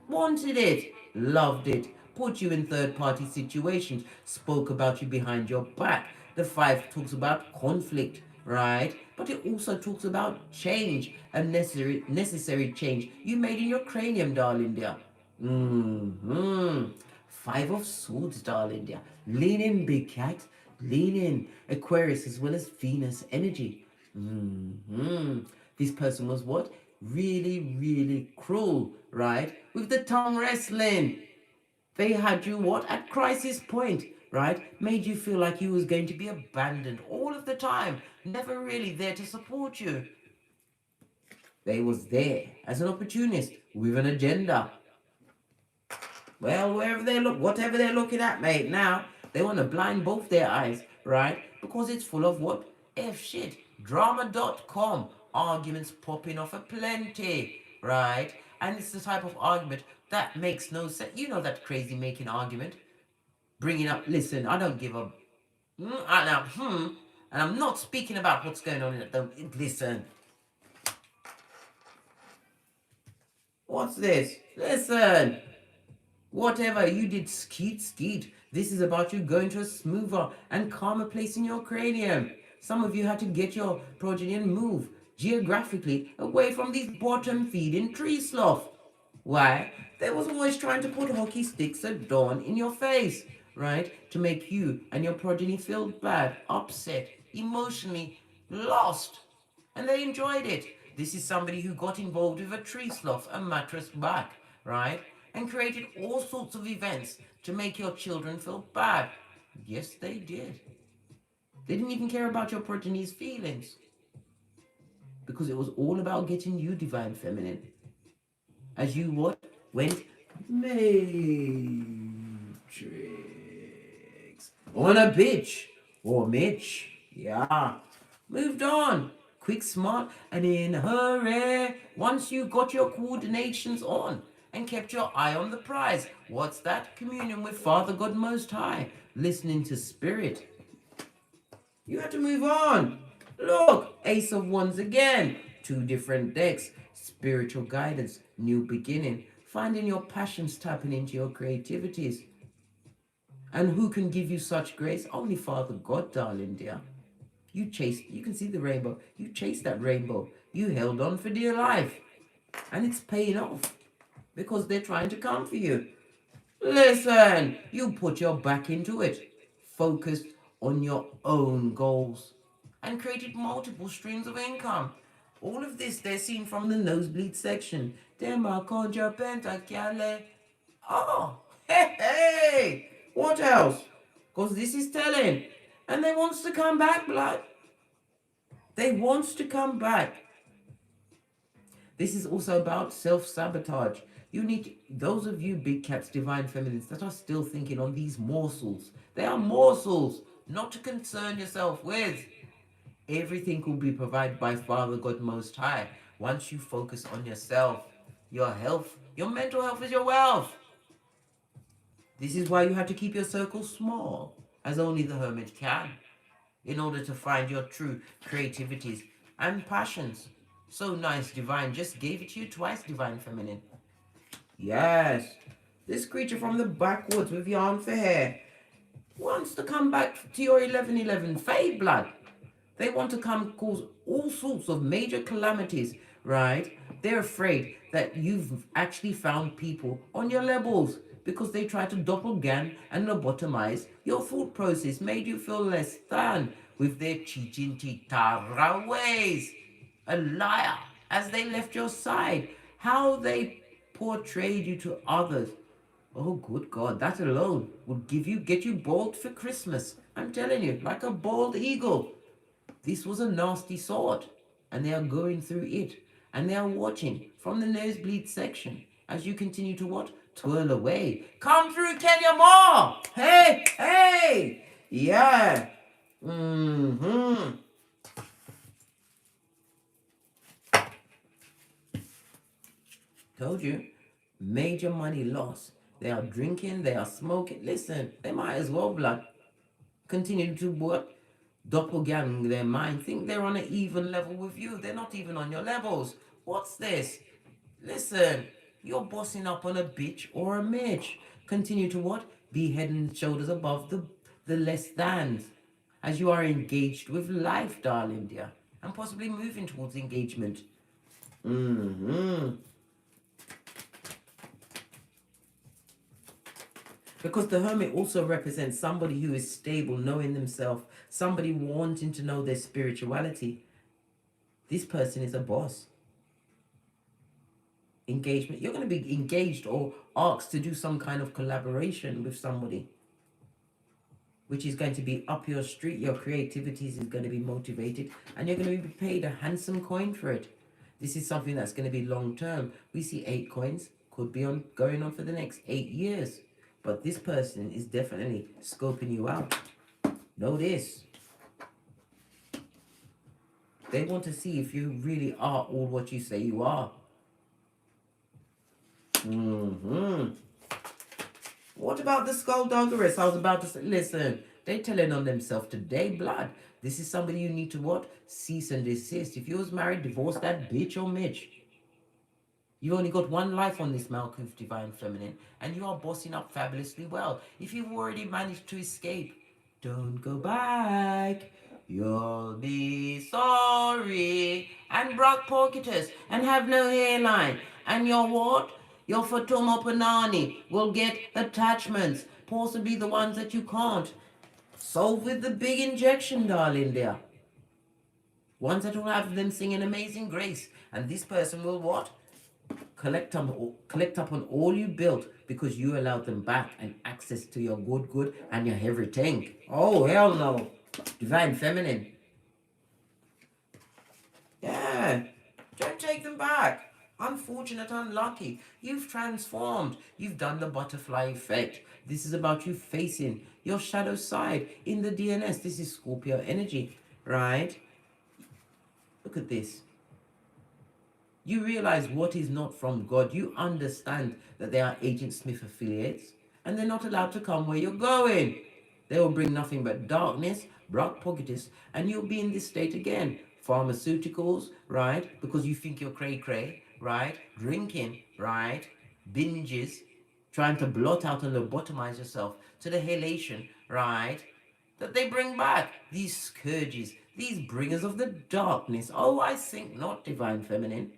Wanted it, loved it, put you in third-party situations, spoke about you behind your back. The 5 talks about conflict, right? But it also talks about change, a necessary change you made in your cranium, darling dear. Five of Swords, darling dear. Lean in, big cat. Lean in. Aquarius as well as Venus energy. This person was what? Really, really cruel, right? With the tongue wrestling. They had you what? At crisis point, right? Made you feel like you was going to be abandoned all of the time. Never really there to support you. They was there as an opportunist with an agenda. Well, wherever they look, whatever they're looking at, mate, now, they want to blind both their eyes, right? Because it's full of what? F shit. Drama.com. Arguments popping off aplenty, right? And it's the type of argument that makes no sense. You know that crazy making argument? Bringing up, listen, I don't give a... and I'm not speaking about what's going on in it. Listen. What's this? Listen. Whatever you did, skeet. This is about you going to a smoother and calmer place in your cranium. Some of you had to get your progeny and move geographically away from these bottom-feeding tree sloth. Why? They was always trying to put hockey sticks at dawn in your face, right? To make you and your progeny feel bad, upset, emotionally lost. And they enjoyed it. This is somebody who got involved with a tree sloth, a mattress back, right? And created all sorts of events to make your children feel bad. Yes, they did. They didn't even care about your progeny's feelings. Because it was all about getting you, Divine Feminine. As you what? Went Matrix. On a bitch. Or Mitch. Yeah. Moved on. Quick, smart, and in a hurry. Once you got your coordinations on and kept your eye on the prize. What's that? Communion with Father God Most High. Listening to Spirit. You had to move on. Look, Ace of Wands again. Two different decks. Spiritual guidance. New beginning. Finding your passions, tapping into your creativities. And who can give you such grace? Only Father God, darling dear. You can see the rainbow. You chased that rainbow. You held on for dear life. And it's paying off. Because they're trying to come for you. Listen, you put your back into it. Focused on your own goals. And created multiple streams of income. All of this they're seen from the nosebleed section. Oh, hey, what else? Because this is telling. And they wants to come back, blood. They wants to come back. This is also about self-sabotage. You need, those of you big cats, divine feminines, that are still thinking on these morsels. They are morsels, not to concern yourself with. Everything will be provided by Father God Most High. Once you focus on yourself, your health, your mental health is your wealth. This is why you have to keep your circle small, as only the hermit can, in order to find your true creativities and passions. So nice, Divine. Just gave it to you twice, Divine Feminine. Yes. This creature from the backwoods with yarn for hair wants to come back to your 1111 fade blood. They want to come cause all sorts of major calamities, right? They're afraid that you've actually found people on your levels because they try to doppelgang and lobotomize your thought process, made you feel less than with their chichinchitara ways. A liar, as they left your side, how they portrayed you to others. Oh, good God, that alone would get you bald for Christmas. I'm telling you, like a bald eagle. This was a nasty sort, and they are going through it, and they are watching from the nosebleed section as you continue to what? Twirl away. Come through, Kenya Moore! Hey! Yeah. Told you, major money loss. They are drinking, they are smoking. Listen, they might as well blood. Continue to what? Doppelgang their mind. Think they're on an even level with you. They're not even on your levels. What's this? Listen, you're bossing up on a bitch or a midge. Continue to what? Be head and shoulders above the less thans. As you are engaged with life, darling dear. And possibly moving towards engagement. Because the Hermit also represents somebody who is stable, knowing themselves, somebody wanting to know their spirituality. This person is a boss. Engagement. You're going to be engaged or asked to do some kind of collaboration with somebody, which is going to be up your street. Your creativity is going to be motivated, and you're going to be paid a handsome coin for it. This is something that's going to be long term. We see 8 coins, could be on going on for the next 8 years. But this person is definitely scoping you out. Know this. They want to see if you really are all what you say you are. What about the skullduggeress? I was about to say, listen, they telling on themselves today, blood. This is somebody you need to what? Cease and desist. If you was married, divorce that bitch or Mitch. You only got one life on this Malkuth Divine Feminine, and you are bossing up fabulously well. If you've already managed to escape, don't go back. You'll be sorry. And Brock Porcitus, and have no hairline. And your what? Your Fatuma Panani will get attachments, possibly the ones that you can't. Solve with the big injection, darling dear. Ones that will have them singing Amazing Grace. And this person will what? Collect up on all you built because you allowed them back and access to your good and your everything. Oh, hell no. Divine Feminine. Yeah. Don't take them back. Unfortunate, unlucky. You've transformed. You've done the butterfly effect. This is about you facing your shadow side in the DNS. This is Scorpio energy, right? Look at this. You realize what is not from God. You understand that they are Agent Smith affiliates and they're not allowed to come where you're going. They will bring nothing but darkness, Brock Porcitus, and you'll be in this state again. Pharmaceuticals, right? Because you think you're cray-cray, right? Drinking, right? Binges, trying to blot out and lobotomize yourself to the halation, right? That they bring back. These scourges, these bringers of the darkness. Oh, I think not, Divine Feminine.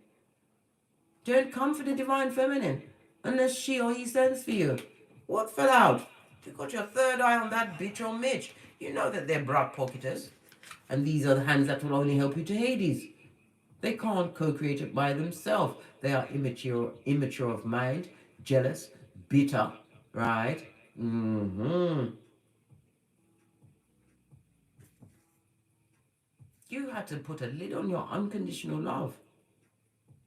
Don't come for the Divine Feminine unless she or he sends for you. What fell out? You got your third eye on that bitch or Mitch. You know that they're Brock Porcitus. And these are the hands that will only help you to Hades. They can't co-create it by themselves. They are immature of mind, jealous, bitter, right? You had to put a lid on your unconditional love.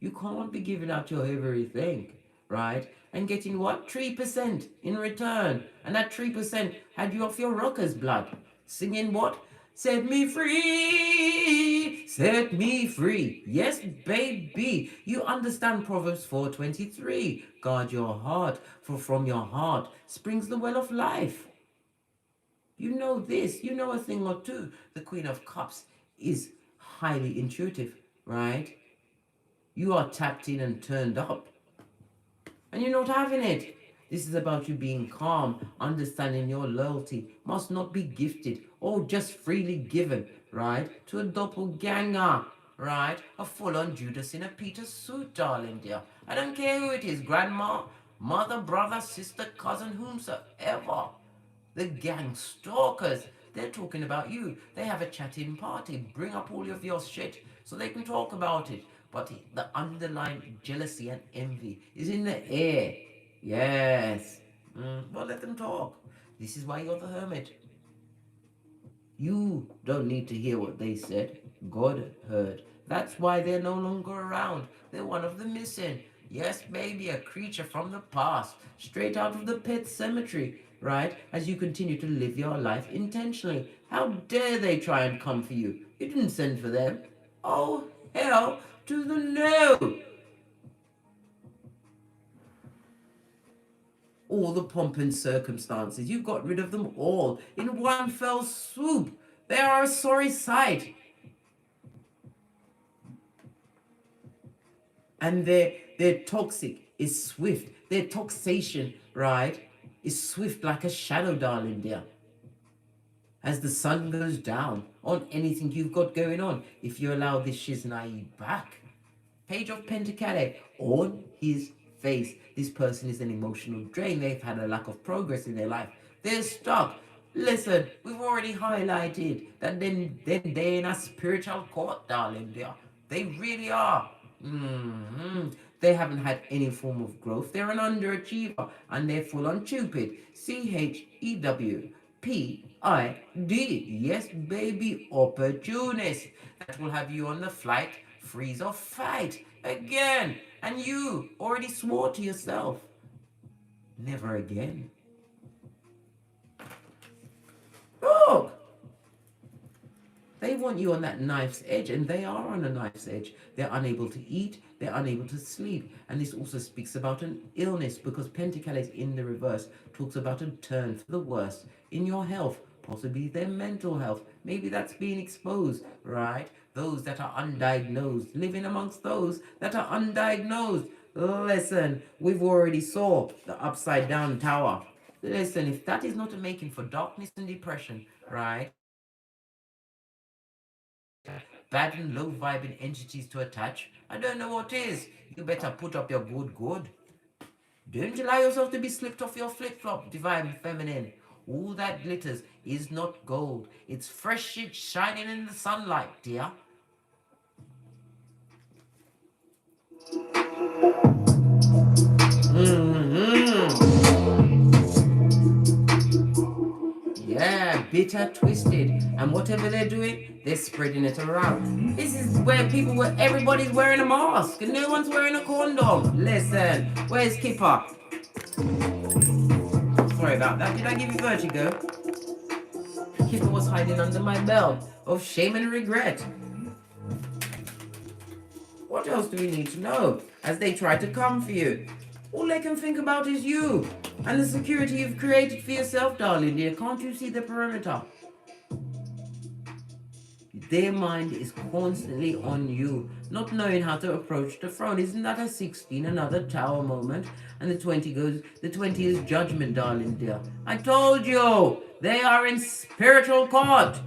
You can't be giving out your everything, right? And getting what? 3% in return. And that 3% had you off your rocker's blood. Singing what? Set me free, set me free. Yes, baby. You understand Proverbs 4:23. Guard your heart, for from your heart springs the well of life. You know this. You know a thing or two. The Queen of Cups is highly intuitive, right? You are tapped in and turned up. And you're not having it. This is about you being calm, understanding your loyalty must not be gifted or just freely given, right? To a doppelganger, right? A full-on Judas in a Peter suit, darling dear. I don't care who it is, grandma, mother, brother, sister, cousin, whomsoever. The gang stalkers, they're talking about you. They have a chatting party. Bring up all of your shit so they can talk about it. But the underlying jealousy and envy is in the air. Yes. Well, let them talk. This is why you're the hermit. You don't need to hear what they said. God heard. That's why they're no longer around. They're one of the missing. Yes, baby, a creature from the past, straight out of the pet cemetery, right? As you continue to live your life intentionally. How dare they try and come for you? You didn't send for them. Oh, hell to the no! All the pomp and circumstances, you got rid of them all in one fell swoop. They are a sorry sight. And their toxic is swift. Their toxation, right, is swift like a shadow, darling dear. As the sun goes down on anything you've got going on, if you allow this shiznai back. Page of Pentacles on his face. This person is an emotional drain. They've had a lack of progress in their life. They're stuck. Listen, we've already highlighted that then they're in a spiritual court, darling. They really are. They haven't had any form of growth. They're an underachiever and they're full on stupid. CHEWPID. Yes, baby, opportunist. That will have you on the flight, freeze or fight again. And you already swore to yourself, never again. Look, they want you on that knife's edge, and they are on a knife's edge. They're unable to eat, they're unable to sleep. And this also speaks about an illness, because Pentacles in the reverse talks about a turn for the worse in your health, possibly their mental health. Maybe that's being exposed, right? Those that are undiagnosed, living amongst those that are undiagnosed. Listen, we've already saw the upside down tower. Listen, if that is not a making for darkness and depression, right? Bad and low vibing entities to attach, I don't know what is. You better put up your good. Don't allow yourself to be slipped off your flip-flop, divine feminine. All that glitters is not gold. It's fresh shit shining in the sunlight, dear. Yeah, bitter, twisted, and whatever they're doing, they're spreading it around. This is where everybody's wearing a mask and no one's wearing a condom. Listen, where's Kipper? Sorry about that. Did I give you vertigo? Kipper was hiding under my belt of shame and regret. What else do we need to know as they try to come for you? All they can think about is you and the security you've created for yourself, darling dear. Can't you see the perimeter? Their mind is constantly on you, not knowing how to approach the throne. Isn't that a 16, another tower moment? And the 20 is judgment, darling dear. I told you, they are in spiritual court.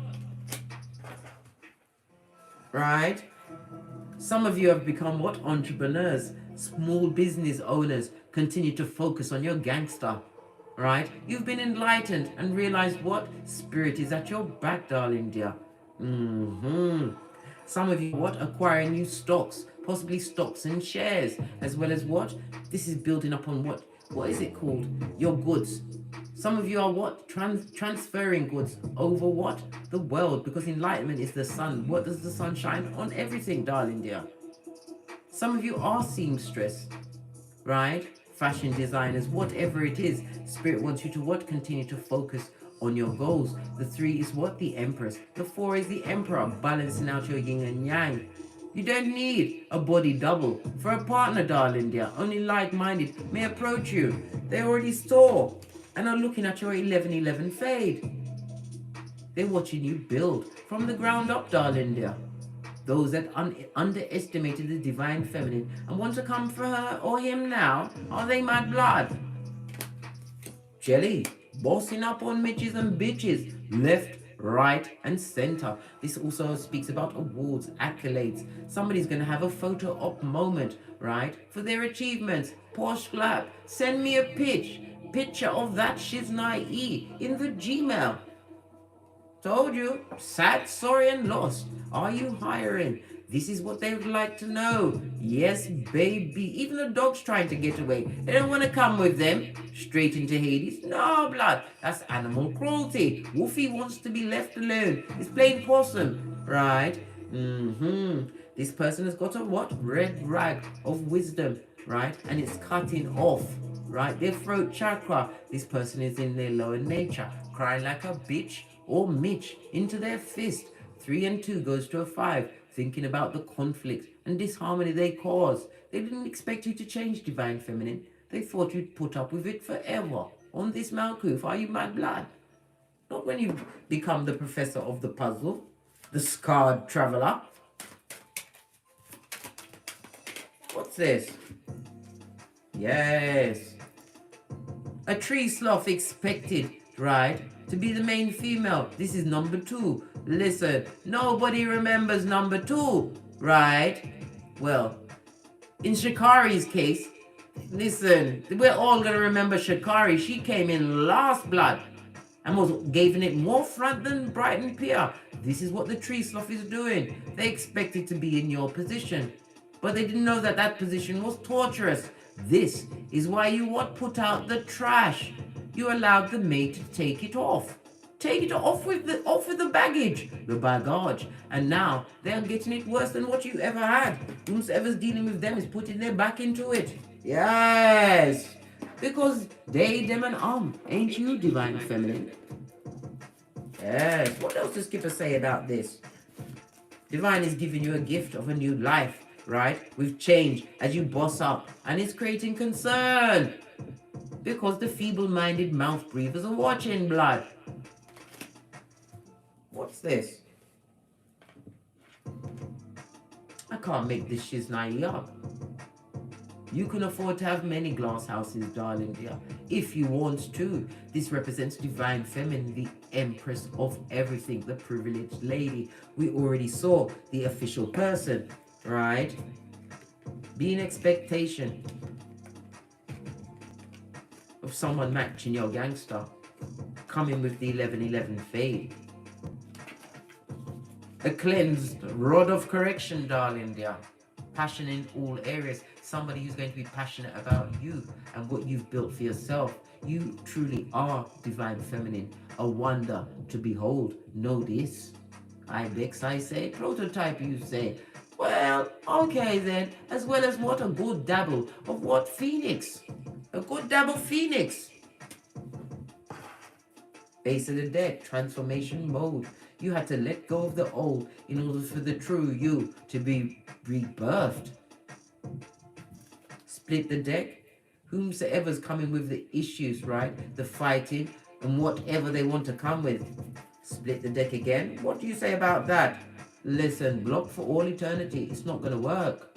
Right? Some of you have become what? Entrepreneurs, small business owners. Continue to focus on your gangster, right? You've been enlightened and realized what? Spirit is at your back, darling dear. Some of you, what? Acquiring new stocks, possibly stocks and shares, as well as what? This is building up on what? What is it called? Your goods. Some of you are what? Transferring goods over what? The world, because enlightenment is the sun. What does the sun shine? On everything, darling dear. Some of you are seamstress, right? Fashion designers, whatever it is. Spirit wants you to what? Continue to focus on your goals. The 3 is what? The Empress. The 4 is the Emperor, balancing out your yin and yang. You don't need a body double for a partner, darling dear. Only like-minded may approach you. They already saw and are looking at your 1111 fade. They're watching you build from the ground up, darling dear. Those that underestimated the divine feminine and want to come for her or him now, are they mad blood? Jelly, bossing up on Mitches and bitches, left, right, and center. This also speaks about awards, accolades. Somebody's going to have a photo op moment, right, for their achievements. Posh clap, send me a picture of that shiznai in the Gmail. Told you, sad, sorry, and lost. Are you hiring? This is what they would like to know. Yes, baby. Even the dog's trying to get away. They don't want to come with them straight into Hades. No, blood. That's animal cruelty. Wolfie wants to be left alone. He's playing possum, right? This person has got a what? Red rag of wisdom, right? And it's cutting off, right? Their throat chakra. This person is in their lower nature, crying like a bitch or Mitch into their fist. 3 and 2 goes to a 5, thinking about the conflict and disharmony they cause. They didn't expect you to change, divine feminine. They thought you'd put up with it forever. On this Malkuth, are you mad blood? Not when you become the professor of the puzzle, the scarred traveler. What's this? Yes. A tree sloth expected, right, to be the main female. This is number 2. Listen, nobody remembers number 2, right? Well, in Shikari's case, Listen, we're all going to remember Shikari. She came in last blood and was giving it more front than Brighton Pier. This is what the tree slough is doing. They expected to be in your position, but they didn't know that that position was torturous. This is why you what put out the trash. You allowed the maid to take it off. Take it off with the baggage, the baggage, and now they're getting it worse than what you ever had. Whoever's dealing with them is putting their back into it. Yes, because they, them, and ain't you, divine feminine? Yes. What else does Skipper say about this? Divine is giving you a gift of a new life, right? With change as you boss up, and it's creating concern because the feeble-minded mouth breathers are watching, blood. What's this? I can't make this shiznai up. You can afford to have many glass houses, darling dear, if you want to. This represents divine feminine, the empress of everything, the privileged lady. We already saw the official person, right? Be in expectation of someone matching your gangster, coming with the 11-11 fade. A cleansed rod of correction, darling dear. Passion in all areas. Somebody who's going to be passionate about you and what you've built for yourself. You truly are divine feminine, a wonder to behold. Know this. Ibex, I say. Prototype, you say. Well, okay then. As well as what? A good dabble of what? Phoenix. A good dabble Phoenix. Base of the deck, transformation mode. You had to let go of the old in order for the true you to be rebirthed. Split the deck. Whomsoever's coming with the issues, right? The fighting and whatever they want to come with. Split the deck again. What do you say about that? Listen, block for all eternity. It's not going to work.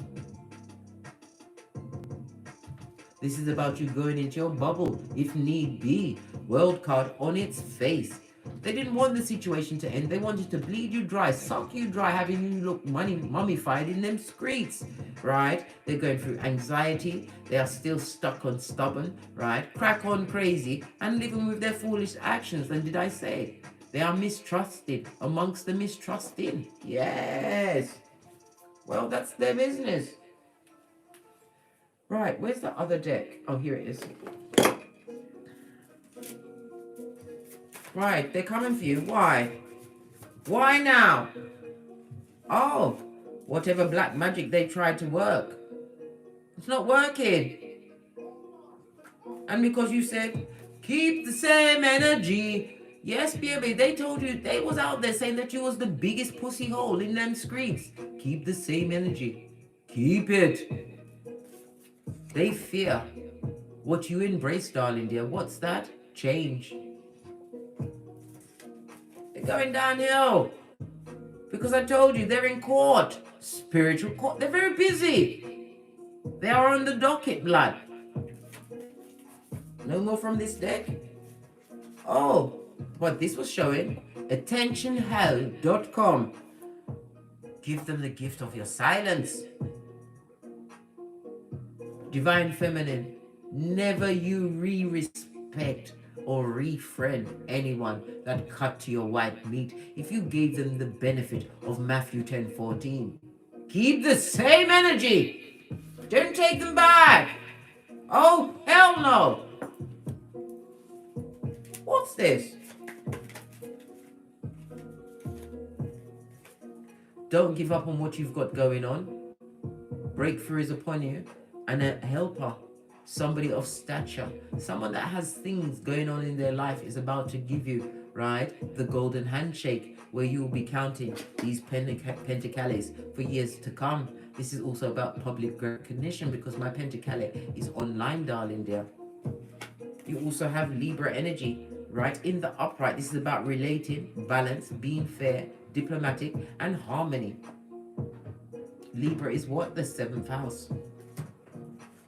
This is about you going into your bubble, if need be. World card on its face. They didn't want the situation to end. They wanted to bleed you dry, suck you dry, having you look mummified in them streets, right? They're going through anxiety. They are still stuck on stubborn, right? Crack on crazy and living with their foolish actions. And did I say? They are mistrusted amongst the mistrusting. Yes. Well, that's their business. Right, where's the other deck? Oh, here it is. Right, they're coming for you. Why? Why now? Oh, whatever black magic they tried to work. It's not working. And because you said, keep the same energy. Yes, baby, they told you, they was out there saying that you was the biggest pussy hole in them streets. Keep the same energy. Keep it. They fear what you embrace, darling dear. What's that? Change. They're going downhill. Because I told you, they're in court. Spiritual court. They're very busy. They are on the docket, blood. No more from this deck? Oh, what this was showing. AttentionHell.com. Give them the gift of your silence. Divine feminine, never you re-respect or re-friend anyone that cut to your white meat if you gave them the benefit of Matthew 10:14. Keep the same energy. Don't take them back. Oh, hell no. What's this? Don't give up on what you've got going on. Breakthrough is upon you. And a helper, somebody of stature, someone that has things going on in their life is about to give you, right, the golden handshake where you will be counting these pentacales for years to come. This is also about public recognition because my pentacale is online, darling dear. You also have Libra energy, right, in the upright. This is about relating, balance, being fair, diplomatic, and harmony. Libra is what? The 7th house.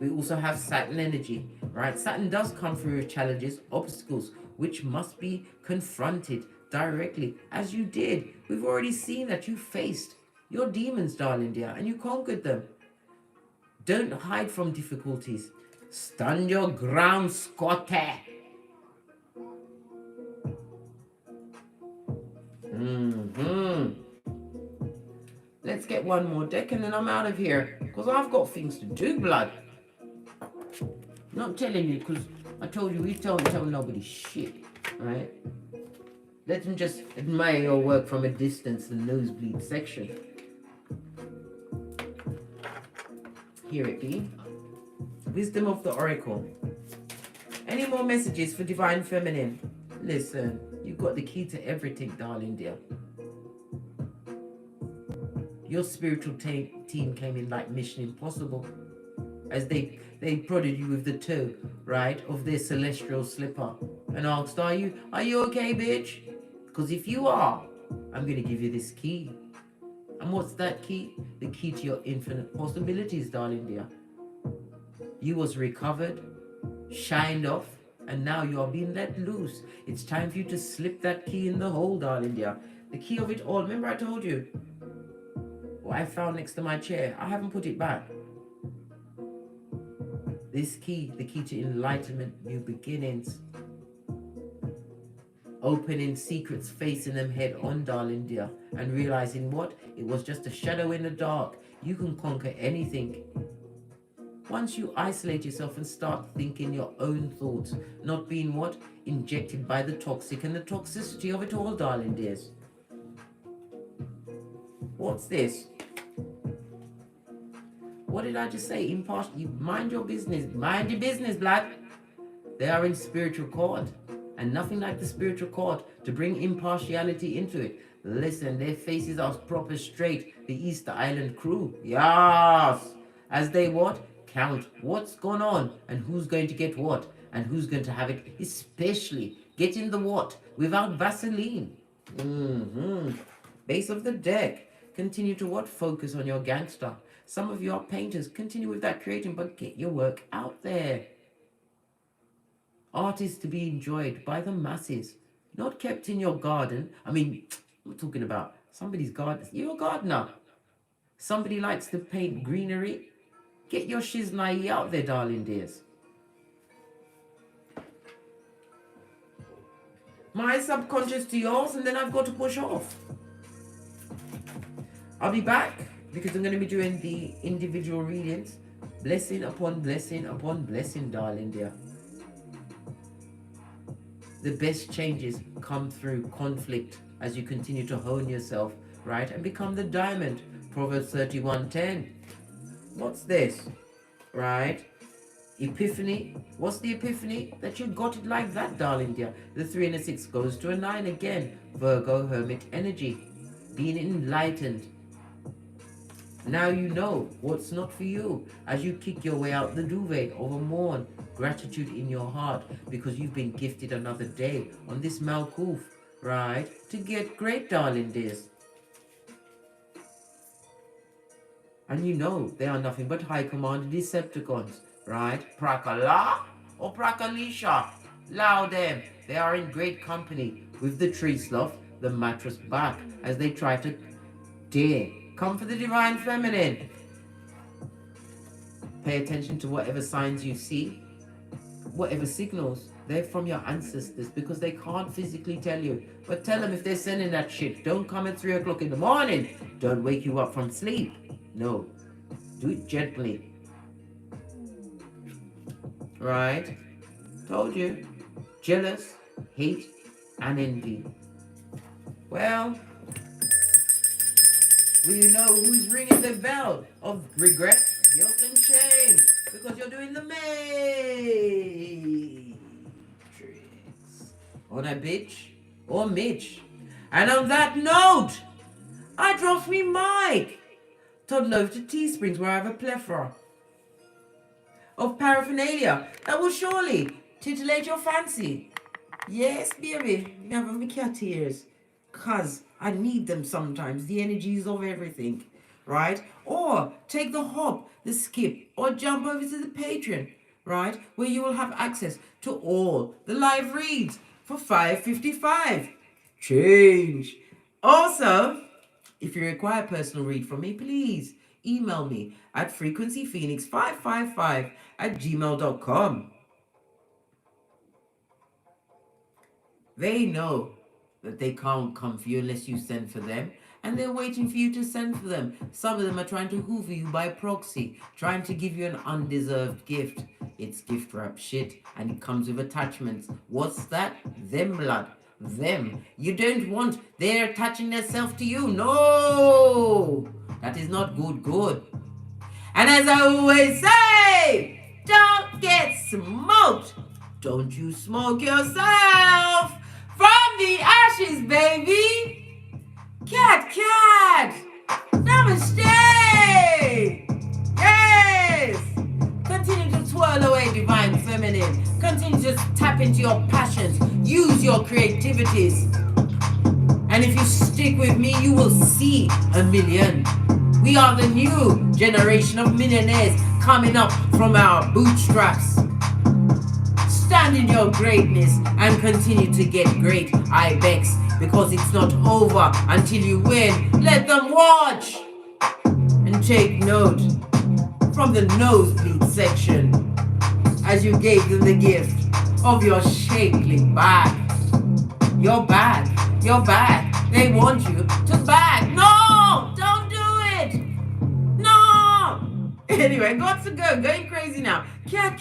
We also have Saturn energy, right? Saturn does come through with challenges, obstacles, which must be confronted directly, as you did. We've already seen that you faced your demons, darling dear, and you conquered them. Don't hide from difficulties. Stand your ground, Scotty. Let's get one more deck and then I'm out of here. Because I've got things to do, blood. Not telling you because I told you we tell nobody shit, right? Let them just admire your work from a distance, the nosebleed section. Here it be. Wisdom of the Oracle. Any more messages for Divine Feminine? Listen, you've got the key to everything, darling dear. Your spiritual team came in like Mission Impossible. As they prodded you with the toe, right, of their celestial slipper. And asked, are you okay, bitch? Because if you are, I'm going to give you this key. And what's that key? The key to your infinite possibilities, darling dear. You was recovered, shined off, and now you are being let loose. It's time for you to slip that key in the hole, darling dear. The key of it all. Remember I told you what I found next to my chair? I haven't put it back. This key, the key to enlightenment, new beginnings. Opening secrets, facing them head on, darling dear, and realizing what? It was just a shadow in the dark. You can conquer anything. Once you isolate yourself and start thinking your own thoughts, not being what? Injected by the toxic and the toxicity of it all, darling dears. What's this? What did I just say? Impartial. You mind your business. Mind your business, blood. They are in spiritual court. And nothing like the spiritual court to bring impartiality into it. Listen, their faces are proper straight. The Easter Island crew. Yes. As they what? Count what's gone on and who's going to get what and who's going to have it. Especially getting the what without Vaseline. Base of the deck. Continue to what? Focus on your gangster. Some of you are painters. Continue with that creating, but get your work out there. Art is to be enjoyed by the masses, not kept in your garden. I mean, I'm talking about somebody's garden. You're a gardener. Somebody likes to paint greenery. Get your shiznai out there, darling dears. My subconscious to yours, and then I've got to push off. I'll be back because I'm going to be doing the individual readings. Blessing upon blessing upon blessing, darling dear. The best changes come through conflict as you continue to hone yourself, right? And become the diamond. Proverbs 31:10. What's this? Right? Epiphany. What's the epiphany? That you got it like that, darling dear. The 3 and a 6 goes to a 9 again. Virgo, hermit energy. Being enlightened. Now you know what's not for you as you kick your way out the duvet of a morn. Gratitude in your heart because you've been gifted another day on this Malkuf, right? To get great, darling dears. And you know they are nothing but high command Decepticons, right? Prakala or Prakalisha. Allow them. They are in great company with the tree sloth, the mattress back, as they try to dare come for the divine feminine. Pay attention to whatever signs you see, whatever signals. They're from your ancestors because they can't physically tell you. But tell them if they're sending that shit, don't come at 3 o'clock in the morning. Don't wake you up from sleep. No. Do it gently. Right? Told you. Jealous, hate, and envy. Well, you know who's ringing the bell of regret, guilt, and shame? Because you're doing the matrix. On a bitch or Mitch. And on that note, I dropped me mic. Toddle over to Teesprings where I have a plethora of paraphernalia that will surely titillate your fancy. Yes, baby, me have my cat ears. Cause I need them sometimes, the energies of everything, right? Or take the hop, the skip, or jump over to the Patreon, right? Where you will have access to all the live reads for $5.55. Change. Also, if you require a personal read from me, please email me at frequencyphoenix555@gmail.com. They know that they can't come for you unless you send for them, and they're waiting for you to send for them. Some of them are trying to hoover you by proxy, trying to give you an undeserved gift. It's gift wrap shit, and it comes with attachments. What's that? Them blood. Them. You don't want. They're attaching themselves to you. No! That is not good. And as I always say, don't get smoked. Don't you smoke yourself from the ashes, baby. Cat. Namaste. Yes. Continue to twirl away, divine feminine. Continue to tap into your passions. Use your creativities. And if you stick with me, you will see a million. We are the new generation of millionaires coming up from our bootstraps. Stand in your greatness and continue to get great, Ibex, because it's not over until you win. Let them watch and take note from the nosebleed section as you gave them the gift of your shapely back. Your back. They want you to back. No, don't do it. No. Anyway, got to go. Going crazy now. Cat.